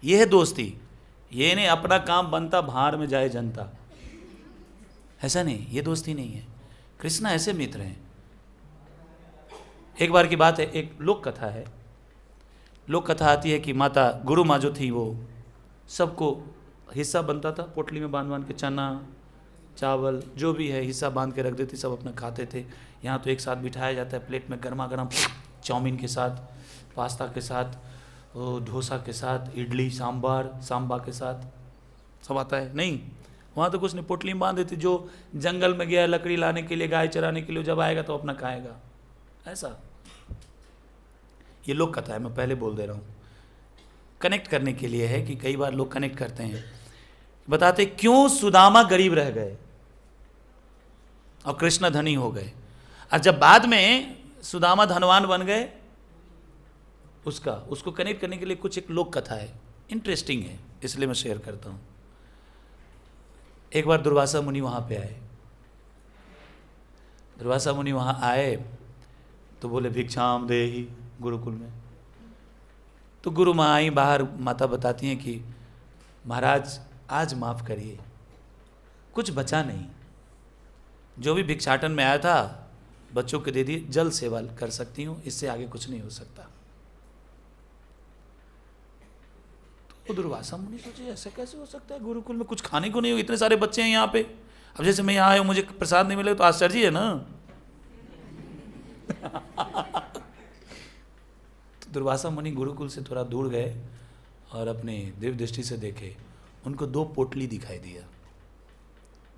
ये है दोस्ती। ये नहीं अपना काम बनता बाहर में जाए जनता, ऐसा नहीं, ये दोस्ती नहीं है। कृष्णा ऐसे मित्र हैं। एक बार की बात है, एक लोक कथा है। लोक कथा आती है कि माता गुरु माँ जो थी वो सबको हिस्सा बनता था, पोटली में बांध के, चना चावल जो भी है हिस्सा बांध के रख देती, सब अपना खाते थे। यहाँ तो एक साथ बिठाया जाता है प्लेट में, गर्मा गर्म चाउमीन के साथ, पास्ता के साथ, डोसा के साथ, इडली सांभा के साथ सब आता है। नहीं, वहाँ तो कुछ नहीं, पोटली में बांध देती। जो जंगल में गया लकड़ी लाने के लिए, गाय चराने के लिए, जब आएगा तो अपना खाएगा। ऐसा ये लोक कथा है, मैं पहले बोल दे रहा हूँ, कनेक्ट करने के लिए है कि कई बार लोग कनेक्ट करते हैं। बताते क्यों सुदामा गरीब रह गए और कृष्ण धनी हो गए, और जब बाद में सुदामा धनवान बन गए, उसको कनेक्ट करने के लिए कुछ एक लोक कथा है, इंटरेस्टिंग है, इसलिए मैं शेयर करता हूँ। एक बार दुर्वासा मुनि वहाँ पे आए। दुर्वासा मुनि वहाँ आए तो बोले भिक्षाम देहि, गुरुकुल में। तो गुरु माँ आई बाहर, माता बताती हैं कि महाराज आज माफ़ करिए, कुछ बचा नहीं, जो भी भिक्षाटन में आया था बच्चों को दे दिए, जल सेवा कर सकती हूँ, इससे आगे कुछ नहीं हो सकता। तो दुर्वासा मुनि सोचे ऐसा कैसे हो सकता है, गुरुकुल में कुछ खाने को नहीं हो, इतने सारे बच्चे हैं यहाँ पे, अब जैसे मैं यहाँ आया हूँ मुझे प्रसाद नहीं मिले तो आश्चर्य है ना। तो दुर्वासा मुनि गुरुकुल से थोड़ा दूर गए और अपने दिव्य दृष्टि से देखे, उनको 2 पोटली दिखाई दिया।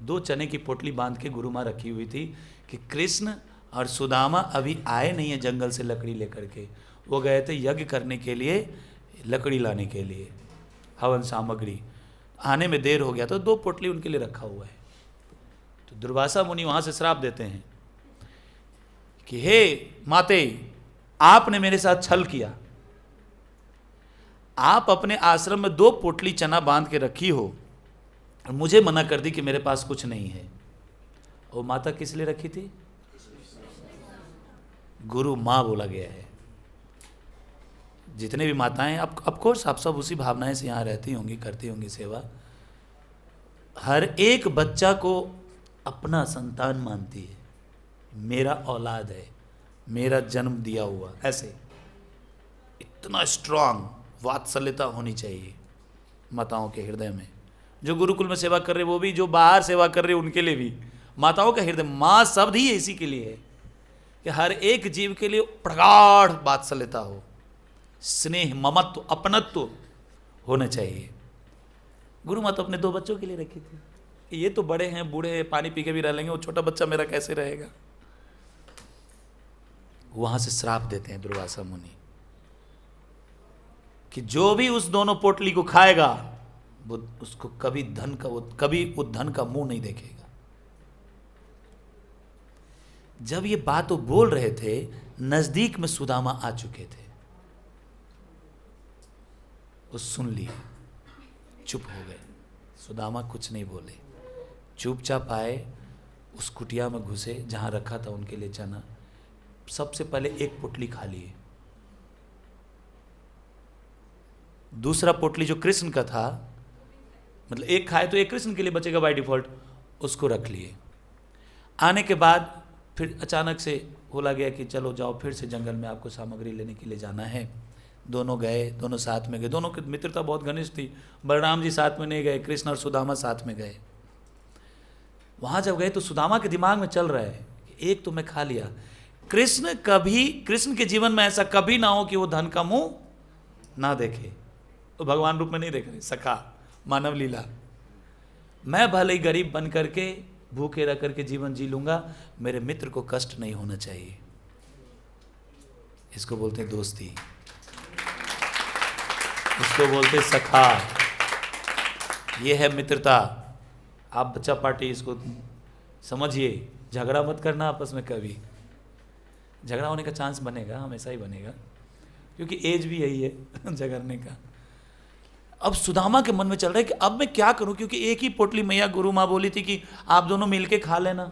2 चने की पोटली बांध के गुरु माँ रखी हुई थी कि कृष्ण और सुदामा अभी आए नहीं है जंगल से लकड़ी लेकर के, वो गए थे यज्ञ करने के लिए, लकड़ी लाने के लिए, हवन सामग्री। आने में देर हो गया तो 2 पोटली उनके लिए रखा हुआ है। तो दुर्वासा मुनि वहाँ से श्राप देते हैं कि हे माते, आपने मेरे साथ छल किया, आप अपने आश्रम में 2 पोटली चना बांध के रखी हो और मुझे मना कर दी कि मेरे पास कुछ नहीं है। वो माता किस लिए रखी थी? गुरु माँ बोला गया है। जितने भी माताएं, ऑफ कोर्स आप सब उसी भावनाएं से यहाँ रहती होंगी, करती होंगी सेवा। हर एक बच्चा को अपना संतान मानती है, मेरा औलाद है, मेरा जन्म दिया हुआ। ऐसे इतना स्ट्रांग वात्सल्यता होनी चाहिए माताओं के हृदय में। जो गुरुकुल में सेवा कर रहे वो भी, जो बाहर सेवा कर रहे उनके लिए भी, माताओं का हृदय, माँ शब्द ही इसी के लिए है कि हर एक जीव के लिए प्रगाढ़ वात्सल्यता हो, स्नेह, ममत्व, अपनत्व होना चाहिए। गुरु माता अपने 2 बच्चों के लिए रखी थी। ये तो बड़े हैं, बूढ़े हैं, पानी पी के भी रह लेंगे, वो छोटा बच्चा मेरा कैसे रहेगा? वहां से श्राप देते हैं दुर्वासा मुनि कि जो भी उस दोनों पोटली को खाएगा वो उसको कभी वो धन का मुंह नहीं देखेगा। जब ये बात वो बोल रहे थे, नजदीक में सुदामा आ चुके थे। वो सुन लिए, चुप हो गए। सुदामा कुछ नहीं बोले, चुपचाप आए, उस कुटिया में घुसे जहां रखा था उनके लिए चना। सबसे पहले 1 पोटली खा लिए, दूसरा पोटली जो कृष्ण का था, मतलब 1 खाए तो 1 कृष्ण के लिए बचेगा बाय डिफॉल्ट, उसको रख लिए। आने के बाद फिर अचानक से बोला गया कि चलो जाओ, फिर से जंगल में आपको सामग्री लेने के लिए जाना है। दोनों गए, दोनों साथ में गए। दोनों की मित्रता बहुत घनिष्ठ थी। बलराम जी साथ में नहीं गए, कृष्ण और सुदामा साथ में गए। वहाँ जब गए तो सुदामा के दिमाग में चल रहा है कि 1 तो मैं खा लिया, कृष्ण के जीवन में ऐसा कभी ना हो कि वो धन का मुंह ना देखे। तो भगवान रूप में नहीं देख रहे, सखा, मानव लीला। मैं भले ही गरीब बन करके, भूखे रह करके जीवन जी लूंगा, मेरे मित्र को कष्ट नहीं होना चाहिए। इसको बोलते हैं दोस्ती, इसको बोलते हैं सखा, ये है मित्रता। आप बच्चा पार्टी इसको समझिए। झगड़ा मत करना आपस में, कभी झगड़ा होने का चांस बनेगा, हमेशा ही बनेगा, क्योंकि एज भी यही है झगड़ने का। अब सुदामा के मन में चल रहा है कि अब मैं क्या करूं, क्योंकि 1 ही पोटली मैया गुरु माँ बोली थी कि आप दोनों मिलके खा लेना।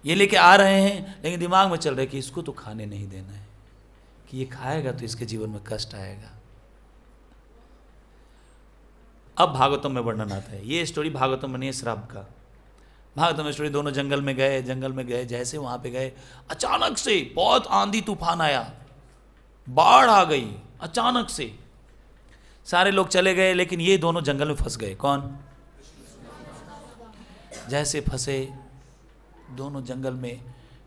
ये लेके आ रहे हैं, लेकिन दिमाग में चल रहा है कि इसको तो खाने नहीं देना है, कि ये खाएगा तो इसके जीवन में कष्ट आएगा। अब भागवतम में वर्णन आता है, ये स्टोरी भागवतम में नहीं है, श्राप का। भागवतम में स्टोरी, दोनों जंगल में गए, जैसे वहां पे गए, अचानक से बहुत आंधी तूफान आया, बाढ़ आ गई अचानक से। सारे लोग चले गए, लेकिन ये दोनों जंगल में फंस गए। कौन? जैसे फंसे, दोनों जंगल में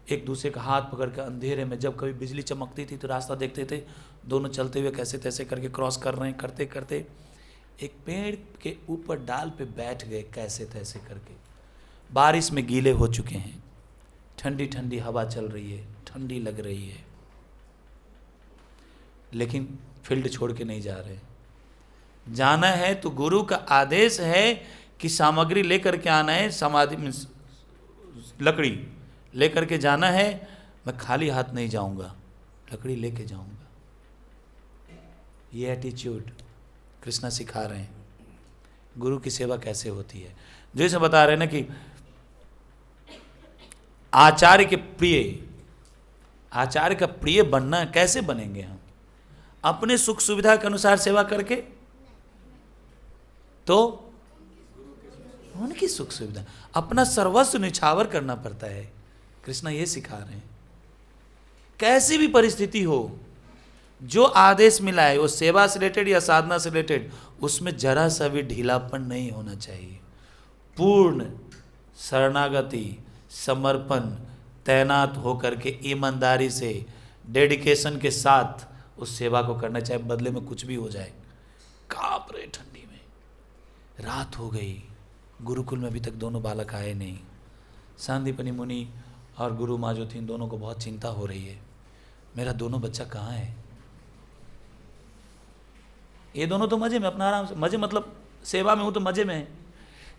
एक दूसरे का हाथ पकड़ के अंधेरे में, जब कभी बिजली चमकती थी तो रास्ता देखते थे, दोनों चलते हुए कैसे तैसे करके क्रॉस कर रहे हैं। करते करते एक पेड़ के ऊपर डाल पे बैठ गए, कैसे तैसे करके। बारिश में गीले हो चुके हैं, ठंडी ठंडी हवा चल रही है, ठंडी लग रही है, लेकिन फील्ड छोड़ के नहीं जा रहे। जाना है तो गुरु का आदेश है कि सामग्री लेकर के आना है, समाधि में लकड़ी लेकर के जाना है। मैं खाली हाथ नहीं जाऊंगा, लकड़ी लेके जाऊंगा। ये एटीट्यूड कृष्णा सिखा रहे हैं। गुरु की सेवा कैसे होती है, जैसे बता रहे हैं ना कि आचार्य के प्रिय, आचार्य का प्रिय बनना कैसे बनेंगे हम? अपने सुख सुविधा के अनुसार सेवा करके, तो उनकी सुख सुविधा, अपना सर्वस्व निछावर करना पड़ता है। कृष्णा ये सिखा रहे हैं। कैसी भी परिस्थिति हो, जो आदेश मिला है वो सेवा से रिलेटेड या साधना से रिलेटेड, उसमें जरा सा भी ढीलापन नहीं होना चाहिए। पूर्ण शरणागति, समर्पण, तैनात होकर के ईमानदारी से, डेडिकेशन के साथ उस सेवा को करना, चाहे बदले में कुछ भी हो जाए। कांप रहे ठंडी में, रात हो गई, गुरुकुल में अभी तक दोनों बालक आए नहीं। सांदीपनि मुनि और गुरु माँ जो थी, इन दोनों को बहुत चिंता हो रही है, मेरा दोनों बच्चा कहाँ है। ये दोनों तो मज़े में, अपना आराम से, मज़े मतलब सेवा में हूँ तो मज़े में है।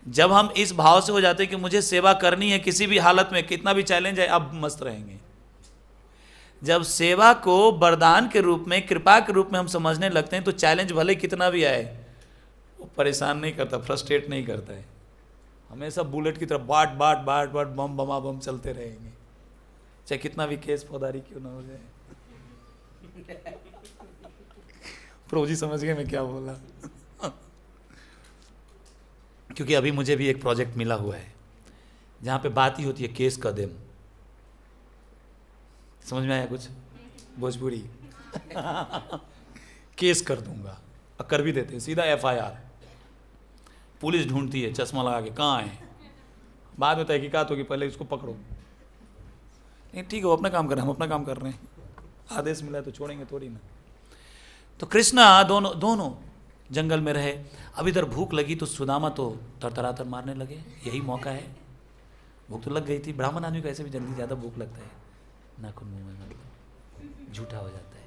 जब हम इस भाव से हो जाते हैं कि मुझे सेवा करनी है किसी भी हालत में, कितना भी चैलेंज है, अब मस्त रहेंगे। जब सेवा को वरदान के रूप में, कृपा के रूप में हम समझने लगते हैं तो चैलेंज भले कितना भी आए वो परेशान नहीं करता, फ्रस्ट्रेट नहीं करता है। हमेशा बुलेट की तरफ बाट बाट बाट बाट बम बमा बम चलते रहेंगे, चाहे कितना भी केस फौजदारी क्यों ना हो जाए। प्रभु जी समझ गए मैं क्या बोला। क्योंकि अभी मुझे भी एक प्रोजेक्ट मिला हुआ है जहाँ पे बात ही होती है केस कदम। समझ में आया कुछ भोजपुरी? केस कर दूंगा, और कर भी देते हैं, सीधा FIR। पुलिस ढूंढती है चश्मा लगा के, कहाँ है, बाद में तहकीकात होगी, पहले इसको पकड़ो। नहीं ठीक है, वो अपना काम कर रहे हैं, हम अपना काम कर रहे हैं, आदेश मिला है तो छोड़ेंगे थोड़ी ना। तो कृष्णा दोनों जंगल में रहे। अब इधर भूख लगी तो सुदामा तो तरतरातर मारने लगे, यही मौका है। भूख तो लग गई थी, ब्राह्मण आदमी को ऐसे भी जल्दी ज़्यादा भूख लगता है, नाखून मुंह में मतलब झूठा हो जाता है।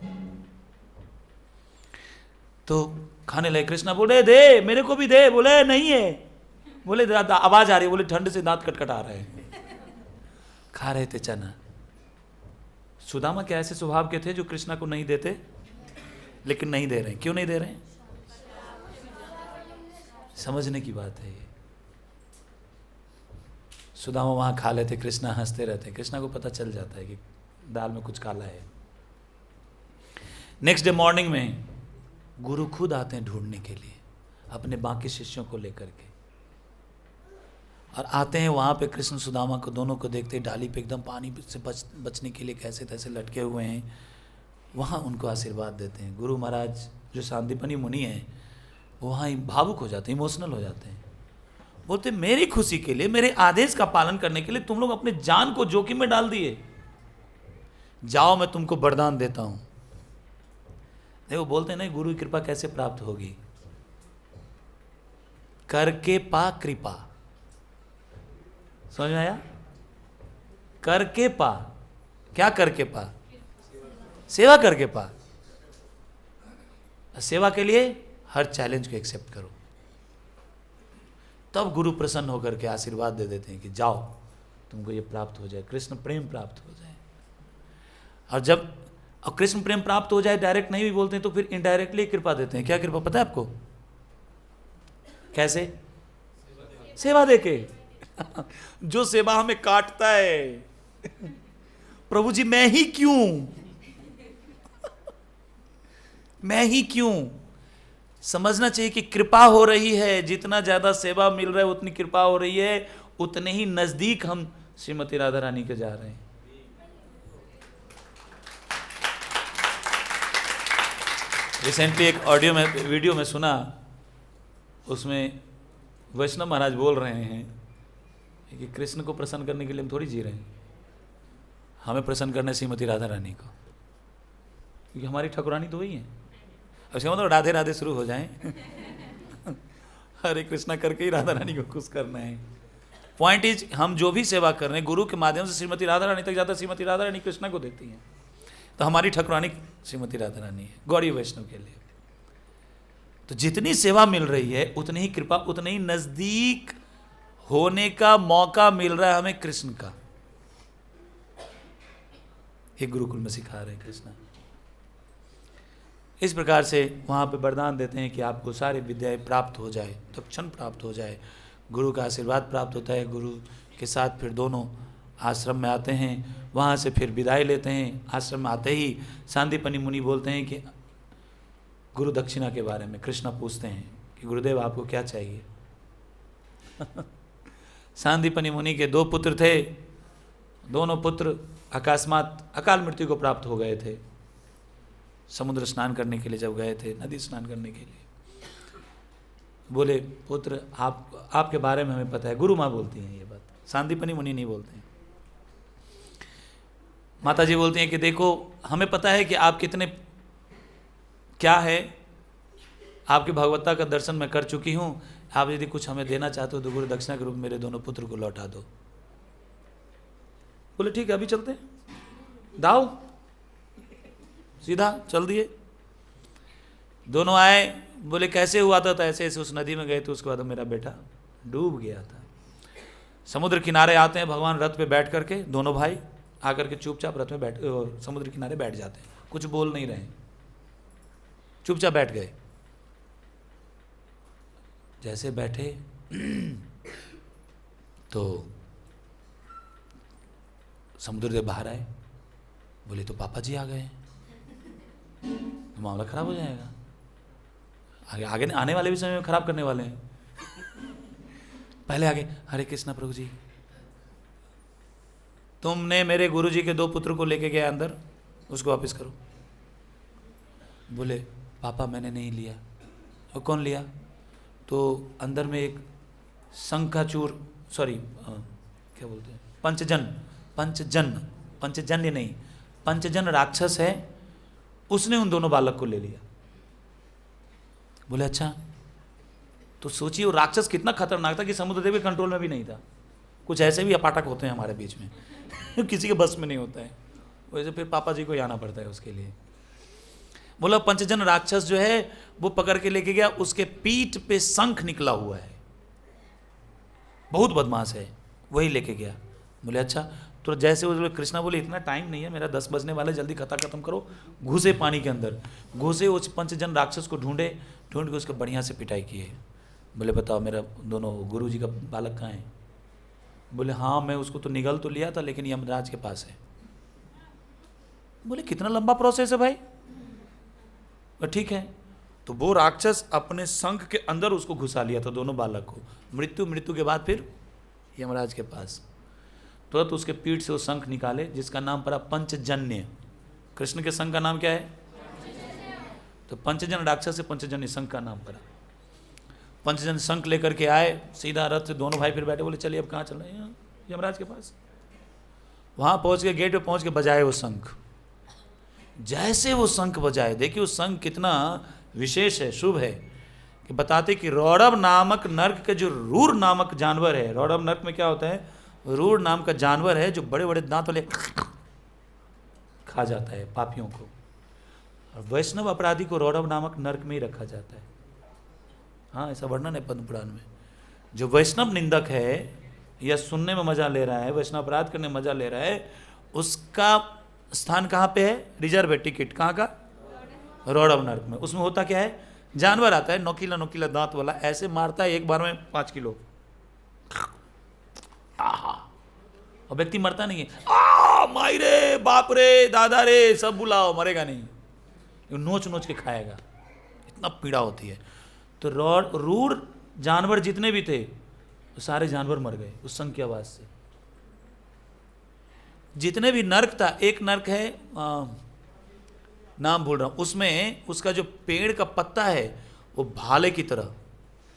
तो खाने लगे, कृष्णा बोले दे मेरे को भी दे, बोले नहीं है, बोले आवाज आ रही है, बोले ठंड से दांत कटकट आ रहे हैं। खा रहे थे चना। सुदामा क्या ऐसे स्वभाव के थे जो कृष्णा को नहीं देते, लेकिन नहीं दे रहे हैं। क्यों नहीं दे रहे हैं? समझने की बात है ये। सुदामा वहां खा लेते, कृष्णा हंसते रहते। कृष्णा को पता चल जाता है कि दाल में कुछ काला है। नेक्स्ट डे मॉर्निंग में गुरु खुद आते हैं ढूंढने के लिए अपने बाकी शिष्यों को लेकर के, और आते हैं वहां पे कृष्ण सुदामा को दोनों को देखते, डाली पे एकदम पानी से बचने के लिए कैसे तैसे लटके हुए हैं। वहाँ उनको आशीर्वाद देते हैं। गुरु महाराज जो सांदीपनि मुनि हैं वहाँ भावुक हो जाते हैं, इमोशनल हो जाते हैं। बोलते मेरी खुशी के लिए, मेरे आदेश का पालन करने के लिए तुम लोग अपने जान को जोखिम में डाल दिए, जाओ मैं तुमको वरदान देता हूँ। देखो बोलते नहीं गुरु की कृपा कैसे प्राप्त होगी? करके पा कृपा। समझ में आया? करके पा, क्या करके पा? सेवा करके पा। सेवा के लिए हर चैलेंज को एक्सेप्ट करो, तब गुरु प्रसन्न होकर के आशीर्वाद दे देते हैं कि जाओ तुमको ये प्राप्त हो जाए, कृष्ण प्रेम प्राप्त हो जाए। और जब कृष्ण प्रेम प्राप्त हो जाए, डायरेक्ट नहीं भी बोलते हैं तो फिर इनडायरेक्टली कृपा देते हैं। क्या कृपा पता है आपको? कैसे? सेवा देके। जो सेवा हमें काटता है, प्रभु जी मैं ही क्यों, मैं ही क्यों। समझना चाहिए कि कृपा हो रही है, जितना ज्यादा सेवा मिल रहा है उतनी कृपा हो रही है, उतने ही नजदीक हम श्रीमती राधा रानी के जा रहे हैं। रिसेंटली एक ऑडियो में, वीडियो में सुना, उसमें वैष्णव महाराज बोल रहे हैं कि कृष्ण को प्रसन्न करने के लिए हम थोड़ी जी रहे हैं, हमें प्रसन्न करना है श्रीमती राधा रानी को, क्योंकि हमारी ठाकुरानी तो वही है। उसका मतलब राधे राधे शुरू हो जाएं। हरे कृष्णा करके ही राधा रानी को खुश करना है। पॉइंट इज, हम जो भी सेवा कर रहे हैं गुरु के माध्यम से श्रीमती राधा रानी तक जाता है, श्रीमती राधा रानी कृष्णा को देती हैं, तो हमारी ठाकुरानी श्रीमती राधा रानी है गौरी वैष्णव के लिए। तो जितनी सेवा मिल रही है उतनी ही कृपा, उतने ही नजदीक होने का मौका मिल रहा है हमें कृष्ण का। ये गुरुकुल में सिखा रहे हैं कृष्णा। इस प्रकार से वहाँ पे वरदान देते हैं कि आपको सारी विद्याएं प्राप्त हो जाए, तत्क्षण प्राप्त हो जाए, गुरु का आशीर्वाद प्राप्त होता है। गुरु के साथ फिर दोनों आश्रम में आते हैं, वहाँ से फिर विदाई लेते हैं। आश्रम में आते ही सांदीपनि मुनि बोलते हैं कि गुरु दक्षिणा के बारे में कृष्णा पूछते हैं कि गुरुदेव आपको क्या चाहिए। सांदीपनि मुनि के 2 पुत्र थे, दोनों पुत्र अकस्मात अकाल मृत्यु को प्राप्त हो गए थे। समुद्र स्नान करने के लिए जब गए थे, नदी स्नान करने के लिए, बोले पुत्र आपके बारे में हमें पता है। गुरु माँ बोलती हैं ये बात, सांदीपनि मुनि नहीं बोलते हैं। माता जी बोलती हैं कि देखो हमें पता है कि आप कितने क्या है, आपकी भगवत्ता का दर्शन मैं कर चुकी हूँ। आप यदि कुछ हमें देना चाहते हो तो गुरु दक्षिणा के रूप में मेरे दोनों पुत्र को लौटा दो। बोले ठीक है अभी चलते हैं, दाओ, सीधा चल दिए। दोनों आए, बोले कैसे हुआ था? तो ऐसे ऐसे उस नदी में गए थे, उसके बाद मेरा बेटा डूब गया था। समुद्र किनारे आते हैं भगवान रथ पे बैठ करके, दोनों भाई आकर के चुपचाप रथ में बैठ समुद्र किनारे बैठ जाते हैं, कुछ बोल नहीं रहे, चुपचाप बैठ गए। जैसे बैठे तो समुद्र से बाहर आए, बोले तो पापा जी आ गए, तो मामला खराब हो जाएगा, आगे आगे आने वाले भी समय में खराब करने वाले हैं। पहले आगे, हरे कृष्णा प्रभु जी, तुमने मेरे गुरुजी के 2 पुत्र को लेके गया अंदर, उसको वापस करो। बोले पापा मैंने नहीं लिया। और कौन लिया? तो अंदर में एक शंखाचूर, सॉरी क्या बोलते हैं, पंचजन्य नहीं, पंचजन राक्षस है, उसने उन दोनों बालक को ले लिया। बोले अच्छा। तो सोचिए वो राक्षस कितना खतरनाक था कि समुद्रदेव के कंट्रोल में भी नहीं था। कुछ ऐसे भी अपाटक होते हैं हमारे बीच में किसी के बस में नहीं होता है, वैसे फिर पापा जी को ही आना पड़ता है उसके लिए। बोला पंचजन राक्षस जो है वो पकड़ के लेके गया, उसके पीठ पे शंख निकला हुआ है, बहुत बदमाश है, वही लेके गया। बोले अच्छा। तो जैसे वो कृष्णा बोले इतना टाइम नहीं है मेरा, 10 बजने वाले, जल्दी कथा खत्म करो। घुसे पानी के अंदर, घुसे उस पंचजन राक्षस को ढूंढ के उसको बढ़िया से पिटाई किए। बोले बताओ मेरा दोनों गुरु जी का बालक कहाँ है? बोले हाँ मैं उसको तो निगल तो लिया था, लेकिन यमराज के पास है। बोले कितना लंबा प्रोसेस है भाई? ठीक है। तो वो राक्षस अपने शंख के अंदर उसको घुसा लिया था, दोनों बालक को। मृत्यु के बाद फिर यमराज के पास तुरंत उसके पीठ से वो शंख निकाले, जिसका नाम पड़ा पंचजन्य। कृष्ण के शंख का नाम क्या है? तो पंचजन राक्षस से पंचजन्य शंख का नाम पड़ा। पंचजन शंख लेकर के आए, सीधा रथ से दोनों भाई फिर बैठे। बोले चलिए अब कहाँ चल रहे हैं? यमराज के पास। वहाँ पहुँच के गेट पे पहुँच के बजाए वो शंख। जैसे वो शंख बजाए, देखिए वो शंख कितना विशेष है, शुभ है, कि बताते कि रौरव नामक नर्क के जो रूर नामक जानवर है, रौरव नर्क में क्या होता है, रूर नाम का जानवर है जो बड़े बड़े दांत वाले खा जाता है पापियों को, और वैष्णव अपराधी को रौरव नामक नर्क में ही रखा जाता है। हाँ ऐसा वर्णन है पद्म पुराण में। जो वैष्णव निंदक है या सुनने में मजा ले रहा है, वैष्णव अपराध करने में मजा ले रहा है, उसका स्थान कहाँ पे है? रिजर्व है, टिकट कहाँ का? रौरव नर्क में। उसमें होता क्या है, जानवर आता है नोकीला नोकीला दांत वाला, ऐसे मारता है एक बार में 5 किलो, और व्यक्ति मरता नहीं है, माई रे, बाप रे, दादा रे, सब बुलाओ, मरेगा नहीं, नोच नोच के खाएगा, इतना पीड़ा होती है। तो रूर जानवर जितने भी थे तो सारे जानवर मर गए उस शंख की आवाज से। जितने भी नर्क था, एक नर्क है नाम भूल रहा हूं, उसमें उसका जो पेड़ का पत्ता है वो भाले की तरह,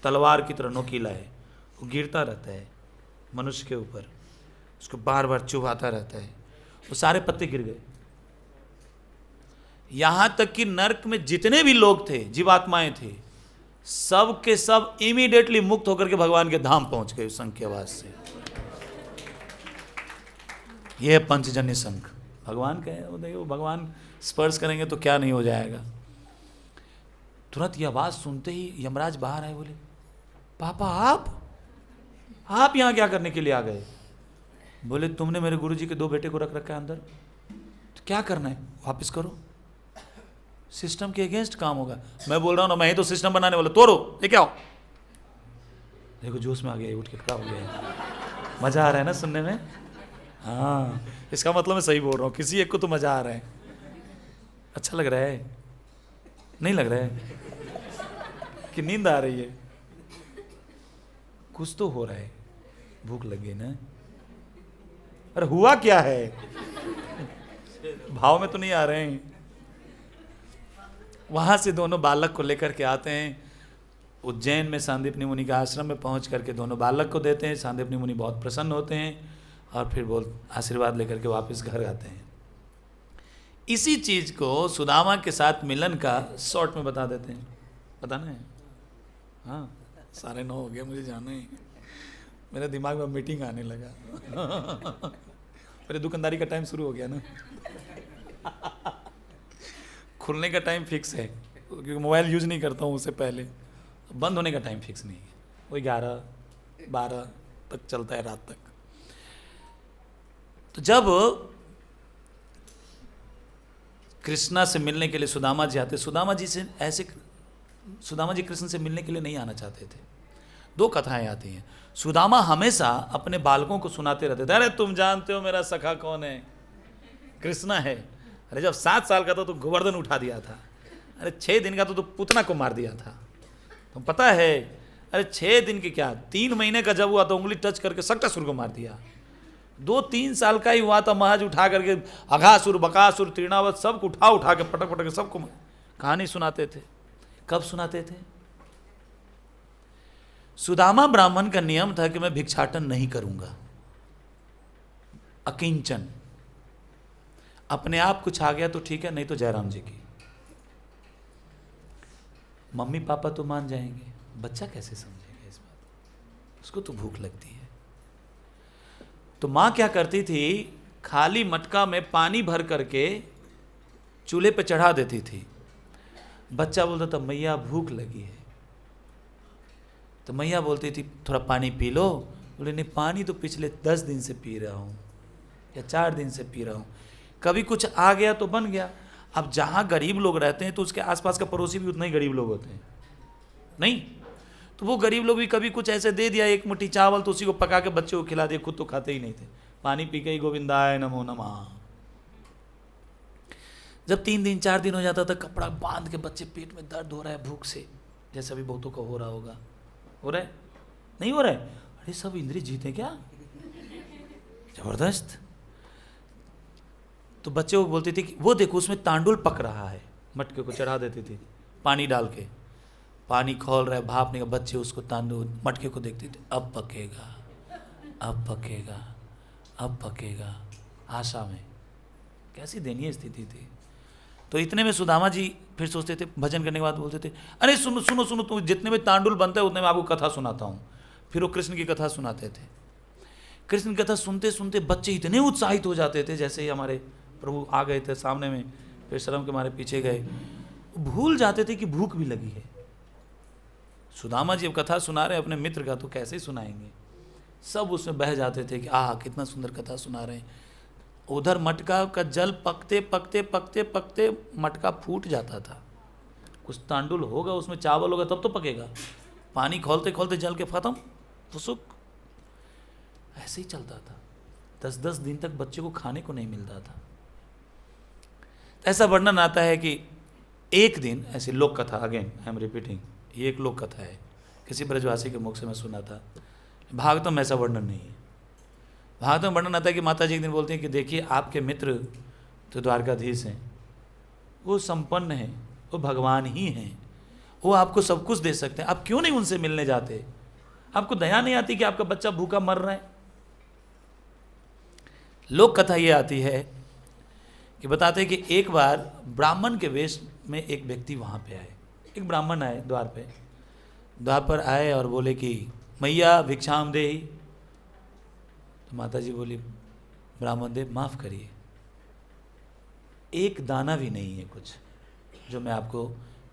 तलवार की तरह नोकीला है, वो गिरता रहता है मनुष्य के ऊपर, उसको बार बार चुभाता रहता है, वो सारे पत्ते गिर गए। यहां तक कि नर्क में जितने भी लोग थे, जीवात्माएं थे, सब के सब इमीडिएटली मुक्त होकर के भगवान के धाम पहुंच गए उस शंख की आवाज से। यह है पंचजन्य शंख। भगवान का है वो, देखो भगवान स्पर्श करेंगे तो क्या नहीं हो जाएगा। तुरंत ये आवाज सुनते ही यमराज बाहर आए, बोले पापा आप यहां क्या करने के लिए आ गए? बोले तुमने मेरे गुरुजी के 2 बेटे को रख रखा है अंदर, तो क्या करना है? वापस करो, सिस्टम के अगेंस्ट काम होगा। मैं बोल रहा हूं ना, मैं ही तो सिस्टम बनाने वाला, तोड़ो, ये क्या हो? देखो जोश में आ गया, उठ के खड़ा हो गया। मजा आ रहा है ना सुनने में? हाँ, इसका मतलब मैं सही बोल रहा हूँ, किसी एक को तो मजा आ रहा है, अच्छा लग रहा है, नहीं लग रहा है कि नींद आ रही है? कुछ तो हो रहा है, भूख लग गई ना? अरे हुआ क्या है? भाव में तो नहीं आ रहे हैं। वहां से दोनों बालक को लेकर के आते हैं उज्जैन में, सांदीपनी मुनि के आश्रम में पहुंच करके दोनों बालक को देते हैं। सांदीपनी मुनि बहुत प्रसन्न होते हैं और फिर बोल आशीर्वाद लेकर के वापस घर आते हैं। इसी चीज को सुदामा के साथ मिलन का शॉर्ट में बता देते हैं। बताना है? हाँ, 9:30 हो गया, मुझे जाना है, मेरे दिमाग में मीटिंग आने लगा। मेरे दुकानदारी का टाइम शुरू हो गया ना। खुलने का टाइम फिक्स है, क्योंकि मोबाइल यूज़ नहीं करता हूँ उससे पहले। बंद होने का टाइम फिक्स नहीं है, वही 11-12 तक चलता है, रात तक। तो जब कृष्णा से मिलने के लिए सुदामा जी आते, सुदामा जी कृष्ण से मिलने के लिए नहीं आना चाहते थे। 2 कथाएं आती हैं। सुदामा हमेशा अपने बालकों को सुनाते रहते थे, अरे तुम जानते हो मेरा सखा कौन है, कृष्णा है। अरे जब 7 साल का था तो गोवर्धन उठा दिया था, अरे 6 दिन का तो पूतना को मार दिया था, तुम पता है। अरे 6 दिन के क्या, 3 महीने का जब हुआ तो उंगली टच करके सक्टासुर को मार दिया। 2-3 साल का ही हुआ था, महज उठा करके अघासुर, बकासुर, तृणावत सबको उठा के पटक के सबको कहानी सुनाते थे। कब सुनाते थे? सुदामा ब्राह्मण का नियम था कि मैं भिक्षाटन नहीं करूंगा, अकिंचन। अपने आप कुछ आ गया तो ठीक है, नहीं तो जयराम जी की। मम्मी पापा तो मान जाएंगे, बच्चा कैसे समझेगा इस बात, उसको तो भूख लगती है। तो माँ क्या करती थी, खाली मटका में पानी भर करके चूल्हे पे चढ़ा देती थी। बच्चा बोलता था मैया भूख लगी है, तो मैया बोलती थी थोड़ा पानी पी लो। बोले नहीं, पानी तो पिछले 10 दिन से पी रहा हूँ या 4 दिन से पी रहा हूँ। कभी कुछ आ गया तो बन गया। अब जहाँ गरीब लोग रहते हैं तो उसके आसपास का पड़ोसी भी उतना ही गरीब लोग होते हैं, नहीं? तो वो गरीब लोग भी कभी कुछ ऐसे दे दिया, 1 मुट्ठी चावल, तो उसी को पका के बच्चे को खिला दिया, खुद तो खाते ही नहीं थे। पानी पी के ही गोविंदाय नमो नमः। जब 3 दिन 4 दिन हो जाता था, कपड़ा बांध के, बच्चे पेट में दर्द हो रहा है भूख से, जैसे अभी बहुतों का हो रहा होगा। हो रहा है? नहीं हो रहा है? अरे सब इंद्रिय जीते क्या, जबरदस्त। तो बच्चे को बोलती थी कि वो देखो उसमें तांडुल पक रहा है, मटके को चढ़ा देती थी पानी डाल के, पानी खौल रहा है, भाप नहीं। बच्चे उसको तांडुल मटके को देखते थे, अब पकेगा, अब पकेगा, अब पकेगा, आशा में। कैसी दयनीय स्थिति थी। तो इतने में सुदामा जी फिर सोचते थे, भजन करने के बाद बोलते थे, अरे सुनो सुनो सुनो, तुम जितने में तांडुल बनता है उतने में आपको कथा सुनाता हूँ। फिर वो कृष्ण की कथा सुनाते थे। कृष्ण की कथा सुनते सुनते बच्चे इतने उत्साहित हो जाते थे, जैसे ही हमारे प्रभु आ गए थे सामने में, फिर शर्म के हमारे पीछे गए, भूल जाते थे कि भूख भी लगी है। सुदामा जी अब कथा सुना रहे अपने मित्र का, तो कैसे सुनाएंगे, सब उसमें बह जाते थे कि आह कितना सुंदर कथा सुना रहे हैं। उधर मटका का जल पकते पकते पकते पकते मटका फूट जाता था। कुछ तांडुल होगा उसमें, चावल होगा तब तो पकेगा। पानी खोलते खोलते जल के खत्म, फुसुक। ऐसे ही चलता था। 10-10 दिन तक बच्चे को खाने को नहीं मिलता था। ऐसा वर्णन आता है कि एक दिन, ऐसी लोक कथा, अगेन आई एम रिपीटिंग, ये एक लोक कथा है, किसी ब्रजवासी के मुख से मैं सुना था। भागवतम में ऐसा वर्णन नहीं है। भागवत में वर्णन आता है कि माता जी एक दिन बोलती हैं कि देखिए आपके मित्र तो द्वारकाधीश हैं, वो संपन्न हैं, वो भगवान ही हैं, वो आपको सब कुछ दे सकते हैं, आप क्यों नहीं उनसे मिलने जाते? आपको दया नहीं आती कि आपका बच्चा भूखा मर रहा है? लोक कथा ये आती है कि बताते हैं कि एक बार ब्राह्मण के वेश में एक व्यक्ति वहाँ पे आए। एक ब्राह्मण आए द्वार पर आए और बोले कि मैया भिक्षाम देहि। तो माता जी बोली, ब्राह्मण देव माफ़ करिए, एक दाना भी नहीं है कुछ जो मैं आपको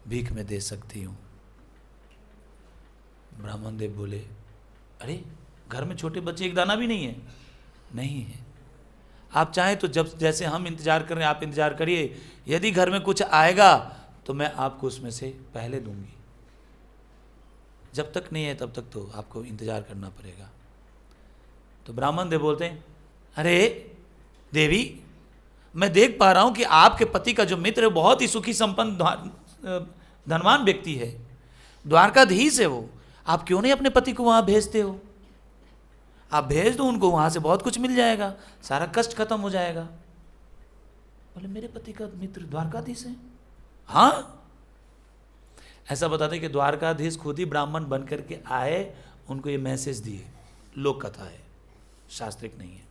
भीख में दे सकती हूँ। ब्राह्मण देव बोले, अरे घर में छोटे बच्चे, एक दाना भी नहीं है? नहीं है। आप चाहें तो जब जैसे हम इंतजार कर रहे हैं आप इंतजार करिए, यदि घर में कुछ आएगा तो मैं आपको उसमें से पहले दूंगी, जब तक नहीं है तब तक तो आपको इंतजार करना पड़ेगा। तो ब्राह्मण देव बोलते हैं, अरे देवी, मैं देख पा रहा हूं कि आपके पति का जो मित्र है बहुत ही सुखी संपन्न धनवान व्यक्ति है, द्वारकाधीश है वो, आप क्यों नहीं अपने पति को वहां भेजते हो? आप भेज दो उनको, वहां से बहुत कुछ मिल जाएगा, सारा कष्ट खत्म हो जाएगा। बोले मेरे पति का मित्र द्वारकाधीश है? हाँ। ऐसा बताते कि द्वारकाधीश खुद ही ब्राह्मण बन करके आए, उनको ये मैसेज दिए। लोक कथा है, शास्त्रिक नहीं है।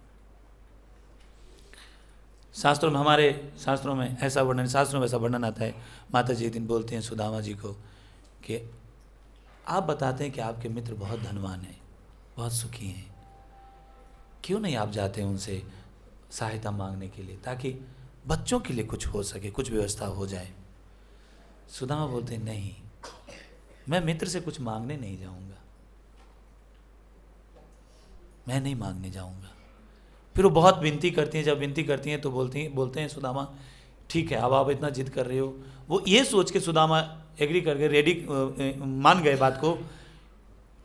शास्त्रों में, हमारे शास्त्रों में ऐसा वर्णन, शास्त्रों में ऐसा वर्णन आता है। माता जी एक दिन बोलते हैं सुदामा जी को कि आप बताते हैं कि आपके मित्र बहुत धनवान हैं, बहुत सुखी हैं, क्यों नहीं आप जाते हैं उनसे सहायता मांगने के लिए, ताकि बच्चों के लिए कुछ हो सके, कुछ व्यवस्था हो जाए। सुदामा बोलते नहीं, मैं मित्र से कुछ मांगने नहीं जाऊंगा, मैं नहीं मांगने जाऊंगा। फिर वो बहुत विनती करती हैं, जब विनती करती हैं तो बोलते हैं सुदामा ठीक है, अब आप इतना जिद कर रहे हो। वो ये सोच के सुदामा एग्री कर गए, रेडी मान गए बात को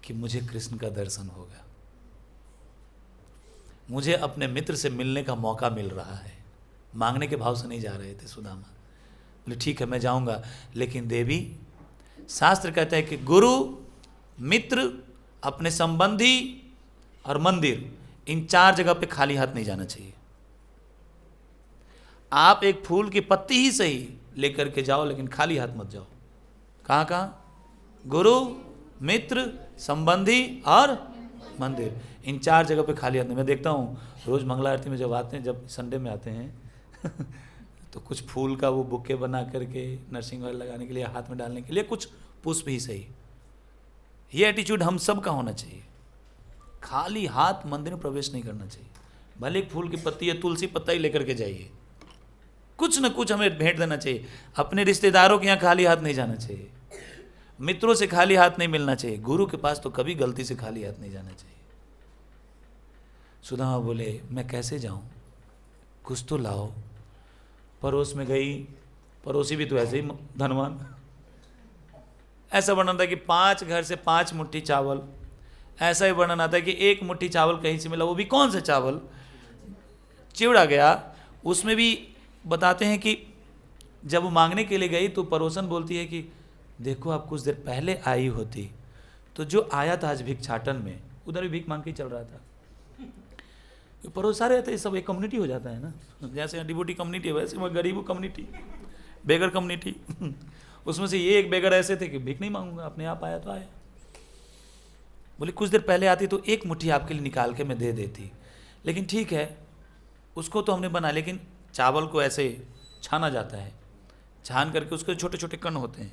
कि मुझे कृष्ण का दर्शन होगा, मुझे अपने मित्र से मिलने का मौका मिल रहा है। मांगने के भाव से नहीं जा रहे थे सुदामा। बोले ठीक है मैं जाऊंगा, लेकिन देवी, शास्त्र कहता है कि गुरु, मित्र, अपने संबंधी और मंदिर, इन 4 जगह पे खाली हाथ नहीं जाना चाहिए। आप एक फूल की पत्ती ही सही लेकर के जाओ, लेकिन खाली हाथ मत जाओ। कहाँ कहाँ? गुरु, मित्र, संबंधी और मंदिर, इन 4 जगह पे खाली हाथ नहीं। मैं देखता हूँ रोज मंगला आरती में जब आते हैं, जब संडे में आते हैं तो कुछ फूल का वो बुके बना करके नरसिंह ऑयल लगाने के लिए, हाथ में डालने के लिए, कुछ पुष्प ही सही। ये एटीट्यूड हम सब का होना चाहिए। खाली हाथ मंदिर में प्रवेश नहीं करना चाहिए। भले एक फूल की पत्ती या तुलसी पत्ता ही लेकर के जाइए, कुछ न कुछ हमें भेंट देना चाहिए। अपने रिश्तेदारों के यहाँ खाली हाथ नहीं जाना चाहिए, मित्रों से खाली हाथ नहीं मिलना चाहिए, गुरु के पास तो कभी गलती से खाली हाथ नहीं जाना चाहिए। सुदामा बोले मैं कैसे जाऊं, कुछ तो लाओ। पड़ोस में गई, पड़ोसी भी तो ऐसे ही धनवान। ऐसा वर्णन था कि 5 घर से 5 मुट्ठी चावल, ऐसा ही वर्णन आता है कि 1 मुट्ठी चावल कहीं से मिला, वो भी कौन सा चावल, चिवड़ा गया। उसमें भी बताते हैं कि जब वो मांगने के लिए गई तो पड़ोसन बोलती है कि देखो आप कुछ देर पहले आई होती तो जो आया था आज भिक्षाटन में, उधर भी भीख मांग के चल रहा था। पड़ोस सारे रहते, सब एक कम्युनिटी हो जाता है ना, जैसे डिवोटी कम्युनिटी है वैसे मैं गरीबों कम्युनिटी, बेगर कम्युनिटी। उसमें से ये एक बेगर ऐसे थे कि भीख नहीं मांगूंगा, अपने आप आया तो आया। बोले कुछ देर पहले आती तो 1 मुट्ठी आपके लिए निकाल के मैं दे देती, लेकिन ठीक है उसको तो हमने बना, लेकिन चावल को ऐसे छाना जाता है, छान करके उसके छोटे छोटे कण होते हैं,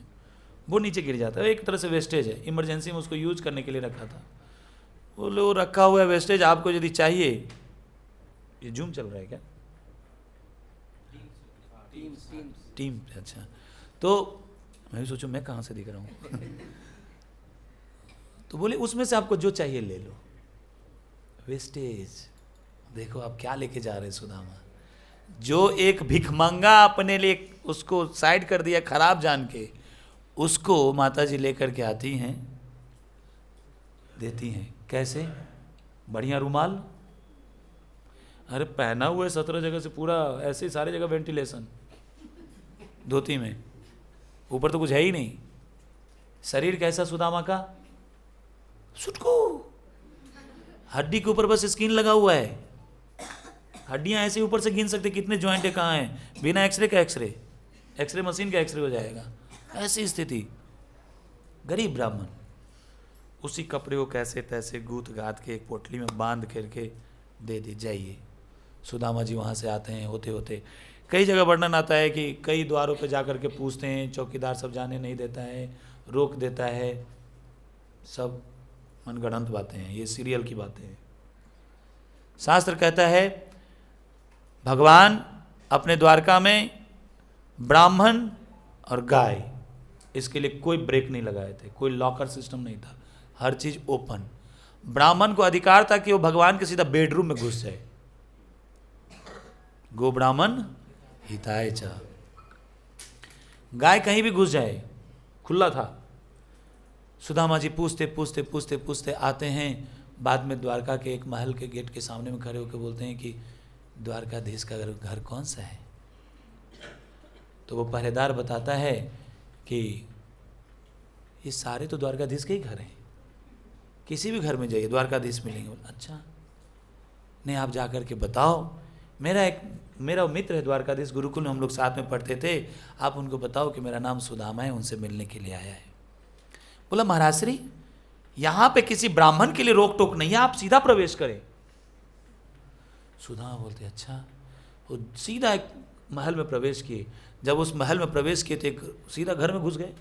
वो नीचे गिर जाता है। एक तरह से वेस्टेज है, इमरजेंसी में उसको यूज करने के लिए रखा था। बोले वो रखा हुआ है वेस्टेज, आपको यदि चाहिए। ये जूम चल रहा है क्या? टीम अच्छा, तो मैं भी सोचूं मैं कहाँ से दिख रहा हूँ। तो बोले उसमें से आपको जो चाहिए ले लो। वेस्टेज देखो आप क्या लेके जा रहे हैं सुदामा। जो एक भिखमंगा अपने लिए उसको साइड कर दिया खराब जान के, उसको माता जी लेकर के आती हैं, देती हैं। कैसे? बढ़िया रुमाल, अरे पहना हुआ है 17 जगह से पूरा, ऐसे ही सारी जगह वेंटिलेशन, धोती में, ऊपर तो कुछ है ही नहीं। शरीर कैसा सुदामा का? सुटको, हड्डी के ऊपर बस स्किन लगा हुआ है। हड्डियां ऐसे ऊपर से गिन सकते कितने जॉइंट है कहाँ हैं, बिना एक्सरे का एक्सरे मशीन का एक्सरे हो जाएगा, ऐसी स्थिति। गरीब ब्राह्मण उसी कपड़े को कैसे तैसे गूंथ गाथ के एक पोटली में बांध करके दे दी, जाइए। सुदामा जी वहाँ से आते हैं, होते होते कई जगह वर्णन आता है कि कई द्वारों पे जाकर के पूछते हैं, चौकीदार सब जाने नहीं देता है, रोक देता है। सब मनगढ़ंत बातें हैं, ये सीरियल की बातें हैं। शास्त्र कहता है भगवान अपने द्वारका में ब्राह्मण और गाय, इसके लिए कोई ब्रेक नहीं लगाए थे, कोई लॉकर सिस्टम नहीं था, हर चीज ओपन। ब्राह्मण को अधिकार था कि वो भगवान के सीधा बेडरूम में घुस जाए। गो ब्राह्मण हिताय च, गाय कहीं भी घुस जाए, खुला था। सुदामा जी पूछते पूछते पूछते पूछते आते हैं, बाद में द्वारका के एक महल के गेट के सामने में खड़े होकर बोलते हैं कि द्वारकाधीश का घर कौन सा है? तो वो पहरेदार बताता है कि ये सारे तो द्वारकाधीश के ही घर हैं, किसी भी घर में जाइए द्वारकाधीश मिलेंगे। बोला अच्छा, नहीं आप जा कर के बताओ, मेरा मित्र है द्वारकाधीश, गुरुकुल में हम लोग साथ में पढ़ते थे, आप उनको बताओ कि मेरा नाम सुदामा है, उनसे मिलने के लिए आया है। बोला महाराज श्री, यहाँ पे किसी ब्राह्मण के लिए रोक टोक नहीं है, आप सीधा प्रवेश करें। सुदामा बोलते अच्छा। वो सीधा एक महल में प्रवेश किए। जब उस महल में प्रवेश किए थे, सीधा घर में घुस गए।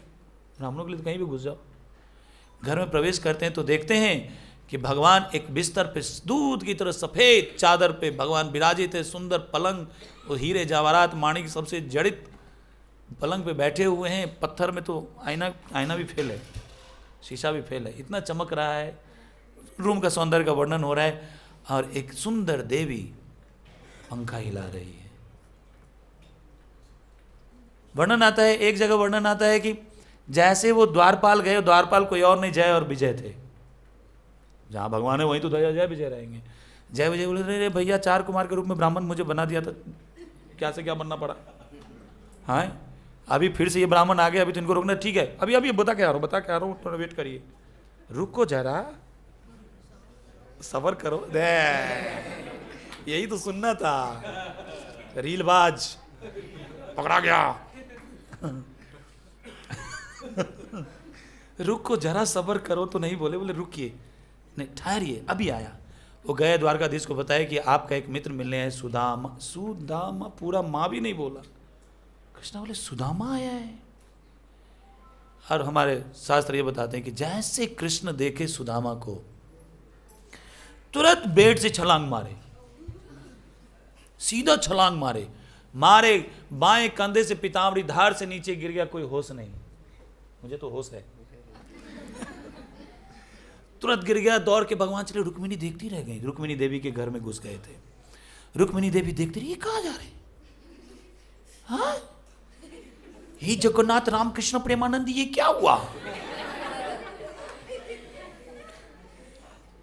ब्राह्मणों के लिए तो कहीं भी घुस जाओ। घर में प्रवेश करते हैं तो देखते हैं कि भगवान एक बिस्तर पे दूध की तरह सफ़ेद चादर पे भगवान विराजित है, सुंदर पलंग, वो हीरे जवाहरात माणिक सबसे जड़ित पलंग पे बैठे हुए हैं। पत्थर में तो आईना भी फेल है, शीशा भी फेल है, इतना चमक रहा है, रूम का सौंदर्य का वर्णन हो रहा है। और एक सुंदर देवी पंखा हिला रही है। वर्णन आता है, एक जगह वर्णन आता है कि जैसे वो द्वारपाल गए, द्वारपाल कोई और नहीं, जय और विजय थे। जहाँ भगवान है वहीं तो जय विजय रहेंगे। जय विजय बोले, रे भैया 4 कुमार के रूप में ब्राह्मण मुझे बना दिया था, क्या से क्या बनना पड़ा। हाँ, अभी फिर से ये ब्राह्मण आ गए, अभी तो इनको रोकना। ठीक है, अभी बता के आ रहा हूँ, थोड़ा वेट करिए, रुको जरा, सबर करो। दे यही तो सुनना था, रीलबाज पकड़ा गया। रुको जरा, सबर करो तो नहीं बोले, बोले रुकिए, नहीं ठहरिए, अभी आया। वो गए द्वारकाधीश को बताया कि आपका एक मित्र मिलने हैं, सुदामा। सुदामा पूरा माँ भी नहीं बोला। कृष्ण बोले सुदामा आया है। और हमारे शास्त्र ये बताते हैं कि जैसे कृष्ण देखे सुदामा को, तुरंत बेड से छलांग मारे, सीधा छलांग मारे, बाएं कंधे से पीताम्बरी धार से नीचे गिर गया, कोई होश नहीं। मुझे तो होश है। तुरंत गिर गया, दौड़ के भगवान चले। रुक्मिणी देखती रह गई, रुक्मिणी देवी के घर में घुस गए थे। रुक्मिणी देवी देखती रही, ये कहाँ जा रहे? हाँ, हे जगन्नाथ रामकृष्ण प्रेमानंदी, ये क्या हुआ?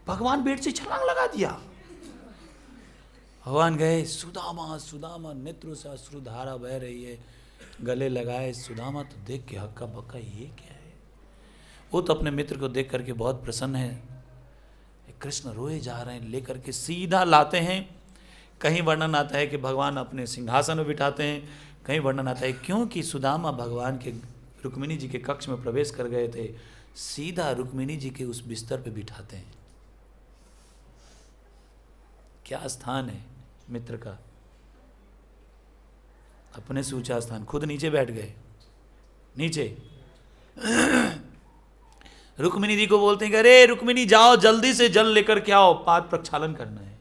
भगवान बेड से छलांग लगा दिया। भगवान गए, सुदामा सुदामा, नेत्रों से अश्रुधारा बह रही है, गले लगाए। सुदामा तो देख के हक्का बक्का, ये क्या है? वो तो अपने मित्र को देख करके बहुत प्रसन्न है। कृष्ण रोए जा रहे हैं, लेकर के सीधा लाते हैं। कहीं वर्णन आता है कि भगवान अपने सिंहासन में बिठाते हैं, कहीं वर्णन आता है क्योंकि सुदामा भगवान के रुक्मिणी जी के कक्ष में प्रवेश कर गए थे, सीधा रुक्मिणी जी के उस बिस्तर पे बिठाते हैं। क्या स्थान है मित्र का, अपने से ऊंचा स्थान। खुद नीचे बैठ गए, नीचे। रुक्मिणी जी को बोलते हैं कि अरे रुक्मिणी जाओ, जल्दी से जल लेकर के आओ, पाद प्रक्षालन करना है।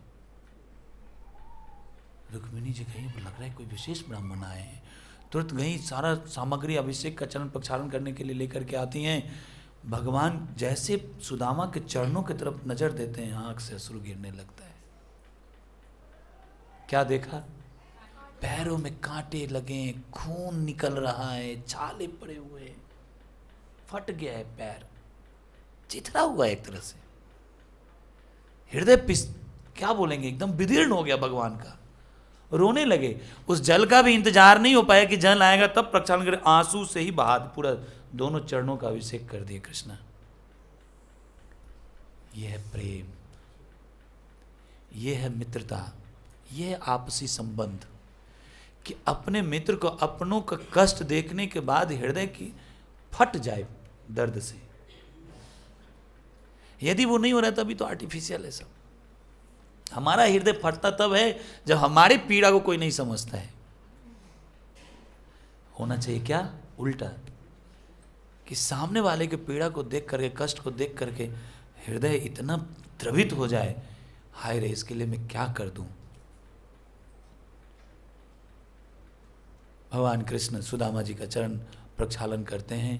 रुक्मिणी जी कहीं लग रहा है कोई विशेष ब्राह्मण आए हैं, तुरंत गई, सारा सामग्री अभिषेक का चरण प्रक्षालन करने के लिए लेकर के आती हैं। भगवान जैसे सुदामा के चरणों की तरफ नजर देते हैं, आंख से अश्रु गिरने लगता है। क्या देखा? पैरों में कांटे लगे, खून निकल रहा है, छाले पड़े हुए, फट गया है पैर, चिथड़ा हुआ है एक तरह से, हृदय क्या बोलेंगे, एकदम विदीर्ण हो गया भगवान का। रोने लगे। उस जल का भी इंतजार नहीं हो पाया कि जल आएगा तब प्रक्षालन करे, आंसू से ही बहा पूरा दोनों चरणों का अभिषेक कर दिया कृष्ण। यह है प्रेम, यह है मित्रता, यह है आपसी संबंध, कि अपने मित्र को अपनों का कष्ट देखने के बाद हृदय की फट जाए दर्द से। यदि वो नहीं हो रहा तभी तो आर्टिफिशियल है सब। हमारा हृदय फटता तब है जब हमारी पीड़ा को कोई नहीं समझता है। होना चाहिए क्या? उल्टा, कि सामने वाले की पीड़ा को देख करके, कष्ट को देख करके हृदय इतना द्रवित हो जाए, हाय रे इसके लिए मैं क्या कर दूं। भगवान कृष्ण सुदामा जी का चरण प्रक्षालन करते हैं,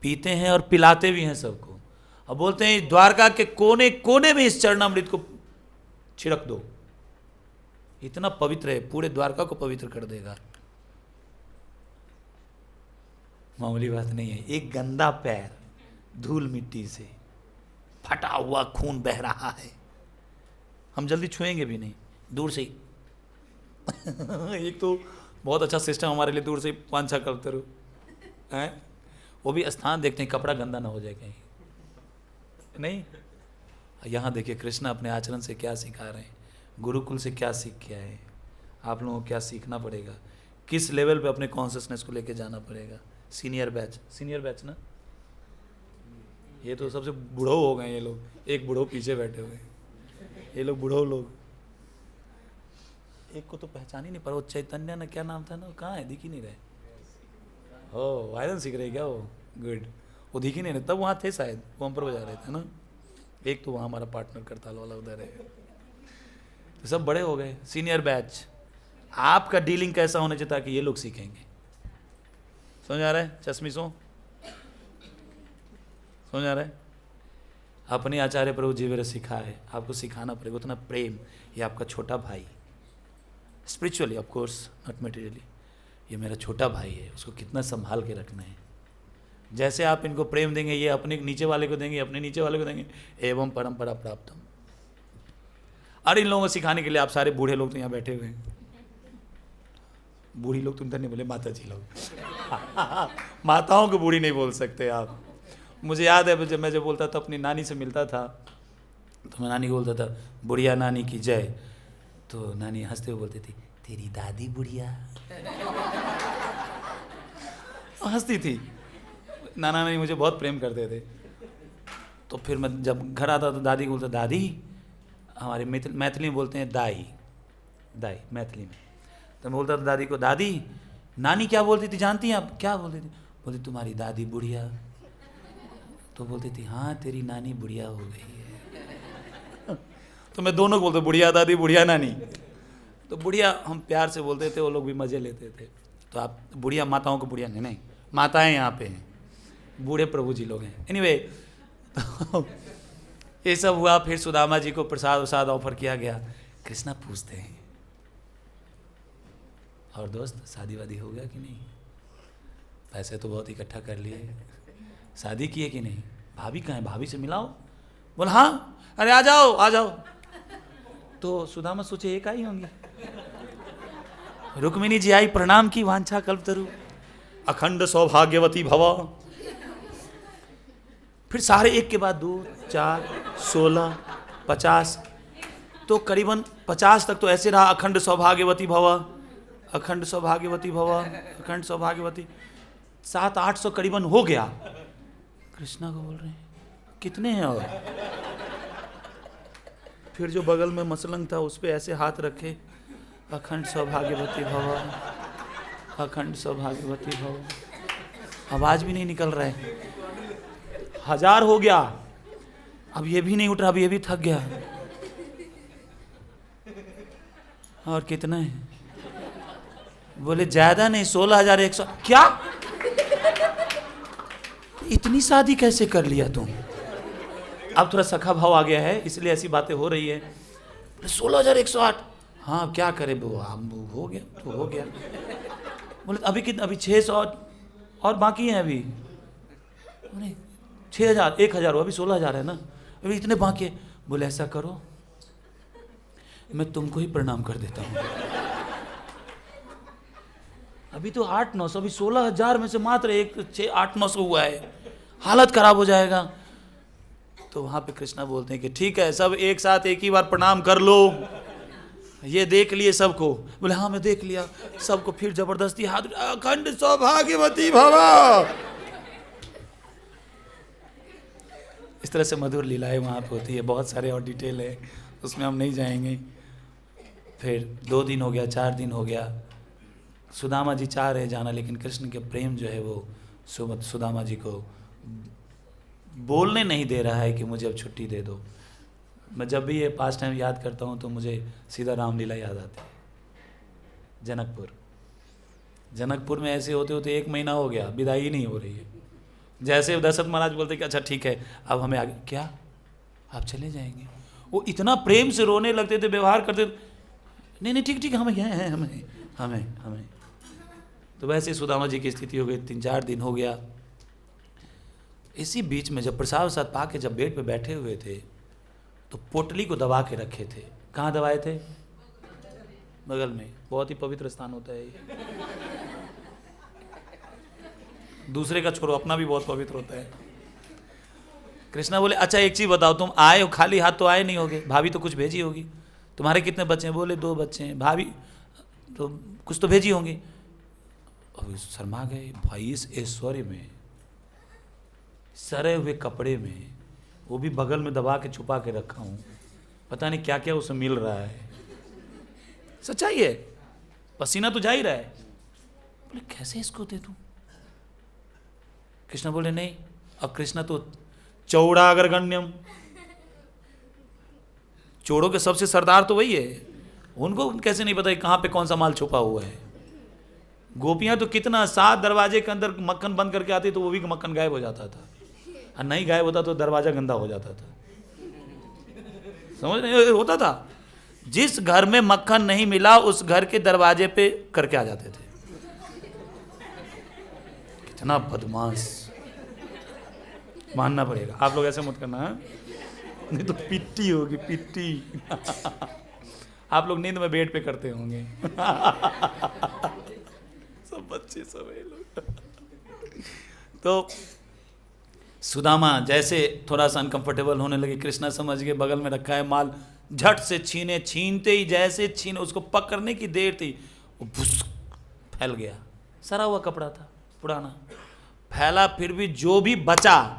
पीते हैं और पिलाते भी हैं सबको। अब बोलते हैं द्वारका के कोने कोने में इस चरणामृत को छिड़क दो, इतना पवित्र है, पूरे द्वारका को पवित्र कर देगा। मामूली बात नहीं है। एक गंदा पैर धूल मिट्टी से फटा हुआ, खून बह रहा है, हम जल्दी छुएंगे भी नहीं, दूर से ही एक तो बहुत अच्छा सिस्टम हमारे लिए, दूर से 5-6 करते रहो हैं। वो भी स्थान देखते हैं कपड़ा गंदा ना हो जाए कहीं, नहीं। यहाँ देखिए कृष्ण अपने आचरण से क्या सिखा रहे हैं, गुरुकुल से क्या सीख के आए। आप लोगों को क्या सीखना पड़ेगा, किस लेवल पे अपने कॉन्शियसनेस को लेके जाना पड़ेगा। सीनियर बैच ना, ये तो सबसे बूढ़ो हो गए ये लोग, एक बूढ़ो पीछे बैठे हुए, ये लोग बूढ़ो लोग। एक को तो पहचान ही नहीं पर, वो चैतन्य ना, क्या नाम था ना, कहाँ है, दिख ही नहीं रहे। ओ वायरन सीख रहे क्या वो? गुड, वो दिख ही नहीं रहे, तब वहाँ थे शायद, वो हम पर बजा रहे थे ना। एक तो वहाँ हमारा पार्टनर करताल वाला उधर है। तो सब बड़े हो गए, सीनियर बैच। आपका डीलिंग कैसा होना चाहिए ताकि ये लोग सीखेंगे। समझ आ रहा है चश्मिशों? समझ आ रहा है? अपने आचार्य प्रभु जी मेरे सिखा है, आपको सिखाना पड़ेगा उतना प्रेम। ये आपका छोटा भाई, spiritually of course, not materially. ये मेरा छोटा भाई है, उसको कितना संभाल के रखना है। जैसे आप इनको प्रेम देंगे, ये अपने नीचे वाले को देंगे, अपने नीचे वाले को देंगे, एवं परंपरा प्राप्तम। और इन लोगों को सिखाने के लिए आप सारे बूढ़े लोग तो यहाँ बैठे हुए हैं। बूढ़ी लोग तुम तो नहीं बोले, माता जी लोग। माताओं को बूढ़ी नहीं बोल सकते आप। मुझे याद है जब मैं जब बोलता था अपनी नानी से मिलता था, तो मैं नानी को बोलता था बुढ़िया नानी की जय, तो नानी हंसते हुए बोलती थी तेरी दादी बुढ़िया। हंसती थी। नाना नानी मुझे बहुत प्रेम करते थे। तो फिर मैं जब घर आता तो दादी को बोलता, दादी, हमारे मैथिली में बोलते हैं दाई, दाई मैथिली में। तो मैं बोलता था दादी को, दादी नानी क्या बोलती थी जानती हैं आप? क्या बोलती थी? बोलती तुम्हारी दादी बुढ़िया। तो बोलती थी हाँ तेरी नानी बुढ़िया हो गई है। तो मैं दोनों को बोलते, बुढ़िया दादी बुढ़िया नानी। तो बुढ़िया हम प्यार से बोलते थे, वो लोग भी मज़े लेते थे। तो आप बुढ़िया माताओं को बुढ़िया नहीं, माताएं यहाँ पे हैं, बूढ़े प्रभु जी लोग हैं। एनीवे, तो ये सब हुआ। फिर सुदामा जी को प्रसाद वसाद ऑफर किया गया। कृष्णा पूछते हैं, और दोस्त शादी वादी हो गया कि नहीं? पैसे तो बहुत इकट्ठा कर लिए, शादी की है कि नहीं? भाभी कहाँ है, भाभी से मिलाओ। बोला हाँ, अरे आ जाओ आ जाओ। तो सुदामा सोचे एक आई होंगी। रुक्मिणी जी आई, प्रणाम की, वांछा कल्पतरु, अखंड सौभाग्यवती भव। फिर सारे एक के बाद 2, 4, 16, 50, तो करीबन 50 तक तो ऐसे रहा, अखंड सौभाग्यवती भव, अखंड सौभाग्यवती भव, अखंड सौभाग्यवती। 700-800 करीबन हो गया। कृष्णा को बोल रहे हैं कितने हैं? और फिर जो बगल में मसलंग था उस पे ऐसे हाथ रखे, अखंड सौभाग्यवती भव, अखंड सौभाग्यवती भव। आवाज भी नहीं निकल रहा है। 1000 हो गया। अब ये भी नहीं उठ रहा, अब ये भी थक गया। और कितना है? बोले ज्यादा नहीं, 16,100। क्या इतनी शादी कैसे कर लिया तुम? अब थोड़ा सखा भाव आ गया है, इसलिए ऐसी बातें हो रही है। 16,108। हाँ क्या करे वो, हो गया तो हो गया। बोले अभी कितना? अभी 600 और बाकी हैं अभी। 6,000, 1,000 अभी 16,000 है ना, अभी इतने बाकी है। बोले ऐसा करो, मैं तुमको ही प्रणाम कर देता हूँ। अभी तो 800-900, अभी 16,000 में से मात्र 800-900 हुआ है, हालत खराब हो जाएगा। तो वहाँ पे कृष्णा बोलते हैं कि ठीक है, सब एक साथ एक ही बार प्रणाम कर लो। ये देख लिए सबको? बोले हाँ मैं देख लिया सबको। फिर जबरदस्ती हाथ, अखंड सौभाग्यवती भव। इस तरह से मधुर लीलाएं वहाँ पे होती है। बहुत सारे और डिटेल है, उसमें हम नहीं जाएंगे। फिर 2 दिन हो गया, 4 दिन हो गया। सुदामा जी चाह रहे जाना, लेकिन कृष्ण के प्रेम जो है वो सुदामा जी को बोलने नहीं दे रहा है कि मुझे अब छुट्टी दे दो। मैं जब भी ये पास्ट टाइम याद करता हूँ तो मुझे सीधा रामलीला याद आती है। जनकपुर में ऐसे होते होते 1 महीना हो गया, विदाई ही नहीं हो रही है। जैसे दशरथ महाराज बोलते कि अच्छा ठीक है अब हमें आगे, क्या आप चले जाएंगे? वो इतना प्रेम से रोने लगते थे, व्यवहार करते थे, नहीं ठीक हमें हैं, हमें। तो वैसे सुदामा जी की स्थिति हो गई। 3-4 दिन हो गया। इसी बीच में जब प्रसाद वसाद पा के जब बेड पे बैठे हुए थे तो पोटली को दबा के रखे थे। कहाँ दबाए थे? बगल में। बहुत ही पवित्र स्थान होता है ये। दूसरे का छोड़ो, अपना भी बहुत पवित्र होता है। कृष्णा बोले अच्छा एक चीज बताओ, तुम आए हो खाली हाथ तो आए नहीं होगे, भाभी तो कुछ भेजी होगी। तुम्हारे कितने बच्चे हैं? बोले 2 बच्चे हैं। भाभी तो कुछ तो भेजी होंगी। अभी शर्मा गए। भाई इस ऐश्वर्य में, सरे हुए कपड़े में, वो भी बगल में दबा के छुपा के रखा हूँ, पता नहीं क्या क्या उसे मिल रहा है। सच्चाई है, पसीना तो जा ही रहा है। बोले कैसे इसको दे दूं? कृष्ण बोले नहीं। अब कृष्ण तो चौड़ा अगर गण्यम, चोरों के सबसे सरदार तो वही है, उनको कैसे नहीं पता है कहाँ पे कौन सा माल छुपा हुआ है। गोपियां तो कितना 7 दरवाजे के अंदर मक्खन बंद करके आती तो वो भी मक्खन गायब हो जाता था, और नहीं गायब होता तो दरवाजा गंदा हो जाता था। समझ नहीं होता था, जिस घर में मक्खन नहीं मिला उस घर के दरवाजे पे करके आ जाते थे। कितना बदमाश, मानना पड़ेगा। आप लोग ऐसे मत करना है? नहीं तो पिट्टी होगी, पिट्टी। आप लोग नींद में बेड पे करते होंगे। सब बच्चे सब ये लोग। तो सुदामा जैसे थोड़ा सा अनकंफर्टेबल होने लगे, कृष्णा समझ गए बगल में रखा है माल, झट से छीनते ही जैसे छीने उसको पकड़ने की देर थी वो भुस फैल गया। सरा हुआ कपड़ा था पुराना, फैला, फिर भी जो भी बचा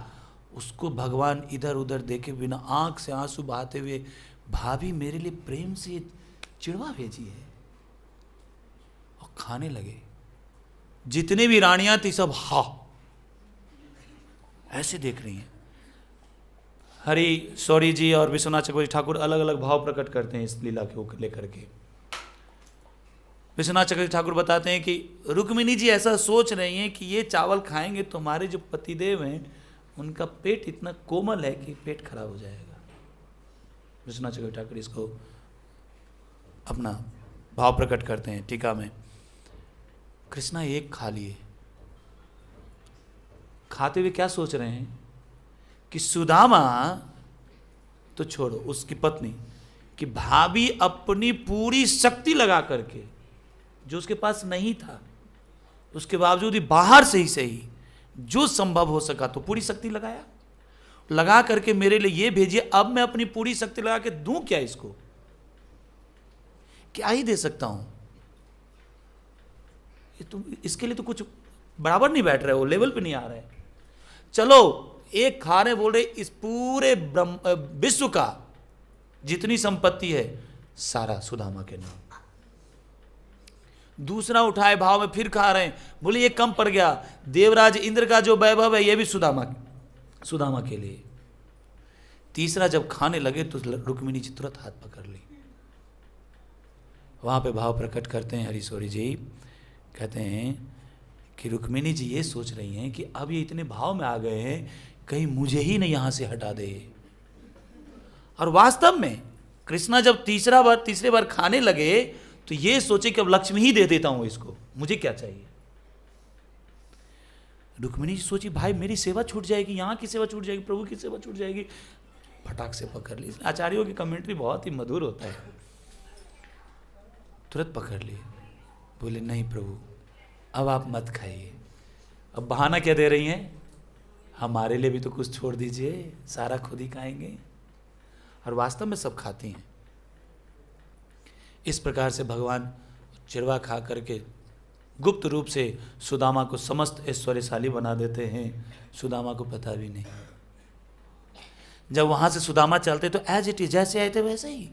उसको भगवान इधर उधर देखे बिना आंख से आंसू बहाते हुए, भाभी मेरे लिए प्रेम से चिड़वा भेजी है, और खाने लगे। जितने भी रानियां थी सब ऐसे देख रही हैं। हरि सौरी जी और विश्वनाथ चक्रवर्ती ठाकुर अलग अलग भाव प्रकट करते हैं इस लीला को लेकर के। विश्वनाथ चक्रवर्ती ठाकुर बताते हैं कि रुक्मिणी जी ऐसा सोच रही हैं कि ये चावल खाएंगे तो हमारे जो पतिदेव हैं उनका पेट इतना कोमल है कि पेट खराब हो जाएगा। विश्वनाथ चक्रवर्ती ठाकुर इसको अपना भाव प्रकट करते हैं टीका में। कृष्णा एक खा लिए, खाते हुए क्या सोच रहे हैं कि सुदामा तो छोड़ो, उसकी पत्नी कि भाभी अपनी पूरी शक्ति लगा करके, जो उसके पास नहीं था उसके बावजूद ही बाहर से ही सही जो संभव हो सका तो पूरी शक्ति लगा करके मेरे लिए ये भेजिए। अब मैं अपनी पूरी शक्ति लगा के दूं क्या इसको, क्या ही दे सकता हूं। ये तुम इसके लिए तो कुछ बराबर नहीं बैठ रहे हो, लेवल पे नहीं आ रहे। चलो एक खा रहे, बोल रहे इस पूरे विश्व का जितनी संपत्ति है सारा सुदामा के नाम। दूसरा उठाए भाव में फिर खा रहे हैं, बोले ये कम पड़ गया, देवराज इंद्र का जो वैभव है ये भी सुदामा के लिए। तीसरा जब खाने लगे तो रुक्मिणी जी तुरंत हाथ पकड़ ली। वहां पे भाव प्रकट करते हैं हरिशौरी जी, कहते हैं कि रुक्मिणी जी ये सोच रही हैं कि अब ये इतने भाव में आ गए हैं कहीं मुझे ही नहीं यहां से हटा दे। और वास्तव में कृष्णा जब तीसरे बार खाने लगे तो ये सोचे कि अब लक्ष्मी ही दे देता हूं इसको, मुझे क्या चाहिए। रुक्मिणी जी सोची भाई मेरी सेवा छूट जाएगी, यहां की सेवा छूट जाएगी, प्रभु की सेवा छूट जाएगी, फटाक से पकड़ ली। आचार्यों की कमेंट्री बहुत ही मधुर होता है। तुरंत पकड़ लिए, बोले नहीं प्रभु अब आप मत खाइए। अब बहाना क्या दे रही हैं, हमारे लिए भी तो कुछ छोड़ दीजिए, सारा खुद ही खाएंगे। और वास्तव में सब खाती हैं। इस प्रकार से भगवान चिड़वा खा करके गुप्त रूप से सुदामा को समस्त ऐश्वर्यशाली बना देते हैं, सुदामा को पता भी नहीं। जब वहां से सुदामा चलते तो एज इट इज जैसे आए थे वैसे ही,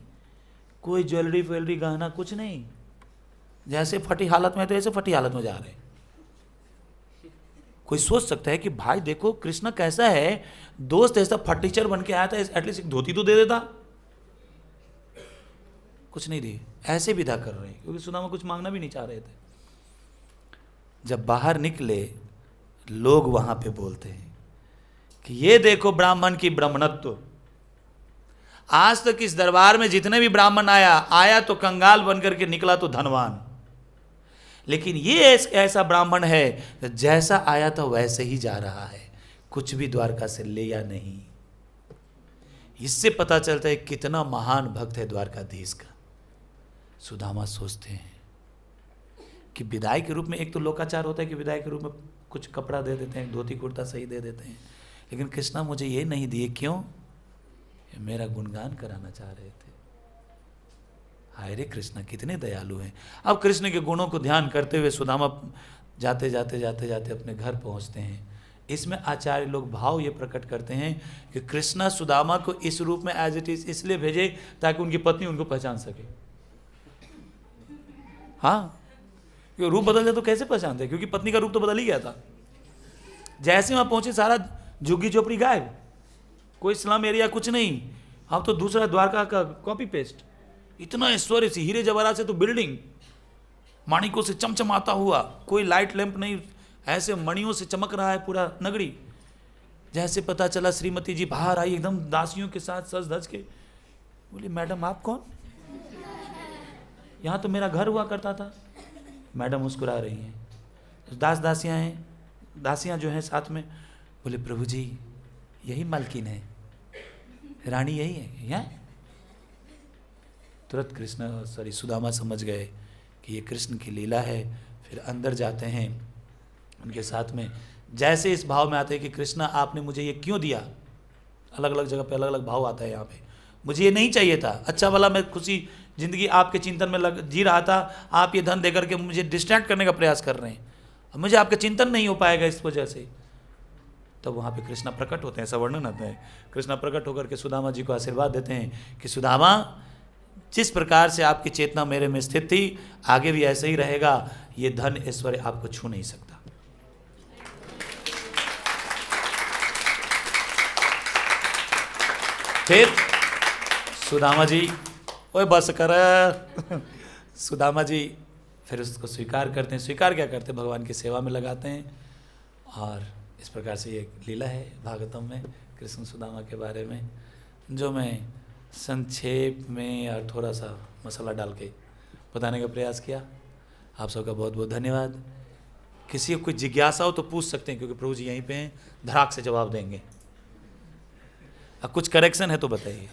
कोई ज्वेलरी फ्वेलरी गहना कुछ नहीं, जैसे फटी हालत में तो ऐसे फटी हालत में जा रहे। कोई सोच सकता है कि भाई देखो कृष्ण कैसा है, दोस्त ऐसा फटीचर बन के आया था, एटलीस्ट एक धोती तो दे देता। कुछ नहीं दी, ऐसे विदा कर रहे हैं, क्योंकि सुदामा कुछ मांगना भी नहीं चाह रहे थे। जब बाहर निकले लोग वहां पे बोलते हैं कि ये देखो ब्राह्मण की ब्राह्मणत्व। आज तक इस दरबार में जितने भी ब्राह्मण आया तो कंगाल बनकर के निकला तो धनवान, लेकिन ये ऐसा ब्राह्मण है जैसा आया था वैसे ही जा रहा है, कुछ भी द्वारका से ले या नहीं। इससे पता चलता है कितना महान भक्त है द्वारकाधीश का। सुदामा सोचते हैं कि विदाई के रूप में एक तो लोकाचार होता है कि विदाई के रूप में कुछ कपड़ा दे देते हैं, धोती कुर्ता सही दे देते हैं, लेकिन कृष्णा मुझे ये नहीं दिए, क्यों? मेरा गुणगान कराना चाह रहे थे। हाय रे कृष्ण कितने दयालु हैं। अब कृष्ण के गुणों को ध्यान करते हुए सुदामा जाते जाते अपने घर पहुंचते हैं। इसमें आचार्य लोग भाव ये प्रकट करते हैं कि कृष्णा सुदामा को इस रूप में एज इट इज इसलिए भेजे ताकि उनकी पत्नी उनको पहचान सके। हाँ, क्योंकि रूप बदल जाए तो कैसे पहचानते, क्योंकि पत्नी का रूप तो बदल ही गया था। जैसे वहां पहुंचे सारा झुग्गी झोपड़ी गायब, कोई स्लम एरिया कुछ नहीं, अब तो दूसरा द्वारका का कॉपी पेस्ट। इतना ऐश्वर्य से, हीरे जवाहरात से तो बिल्डिंग, माणिकों से चमचमाता हुआ, कोई लाइट लैंप नहीं, ऐसे मणियों से चमक रहा है पूरा नगरी। जैसे पता चला श्रीमती जी बाहर आई एकदम दासियों के साथ सज धज के, बोली मैडम आप कौन? यहाँ तो मेरा घर हुआ करता था। मैडम मुस्कुरा रही हैं। दासियाँ हैं, दासियाँ जो हैं साथ में, बोले प्रभु जी यही मालकिन है, रानी यही है यहाँ। तुरंत कृष्ण सॉरी सुदामा समझ गए कि ये कृष्ण की लीला है। फिर अंदर जाते हैं उनके साथ में। जैसे इस भाव में आते हैं कि कृष्णा आपने मुझे ये क्यों दिया, अलग अलग जगह पे अलग अलग भाव आता है यहाँ पे। मुझे ये नहीं चाहिए था, अच्छा भला मैं खुशी जिंदगी आपके चिंतन में जी रहा था, आप ये धन देकर के मुझे डिस्ट्रैक्ट करने का प्रयास कर रहे हैं, अब मुझे आपका चिंतन नहीं हो पाएगा इस वजह से। तब वहाँ पे कृष्णा प्रकट होते हैं, ऐसा वर्णन आता है। कृष्णा प्रकट होकर के सुदामा जी को आशीर्वाद देते हैं कि सुदामा जिस प्रकार से आपकी चेतना मेरे में स्थित थी, आगे भी ऐसे ही रहेगा, ये धन ऐश्वर्य आपको छू नहीं सकता। फिर सुदामा जी, ओए बस कर सुदामा जी फिर उसको स्वीकार करते हैं। स्वीकार क्या करते हैं? भगवान की सेवा में लगाते हैं। और इस प्रकार से ये लीला है भागवतम में कृष्ण सुदामा के बारे में, जो मैं संक्षेप में और थोड़ा सा मसाला डाल के बताने का प्रयास किया। आप सबका बहुत बहुत धन्यवाद। किसी को कोई जिज्ञासा हो तो पूछ सकते हैं, क्योंकि प्रभु जी यहीं पे हैं, धड़ाक से जवाब देंगे। अब कुछ करेक्शन है तो बताइए।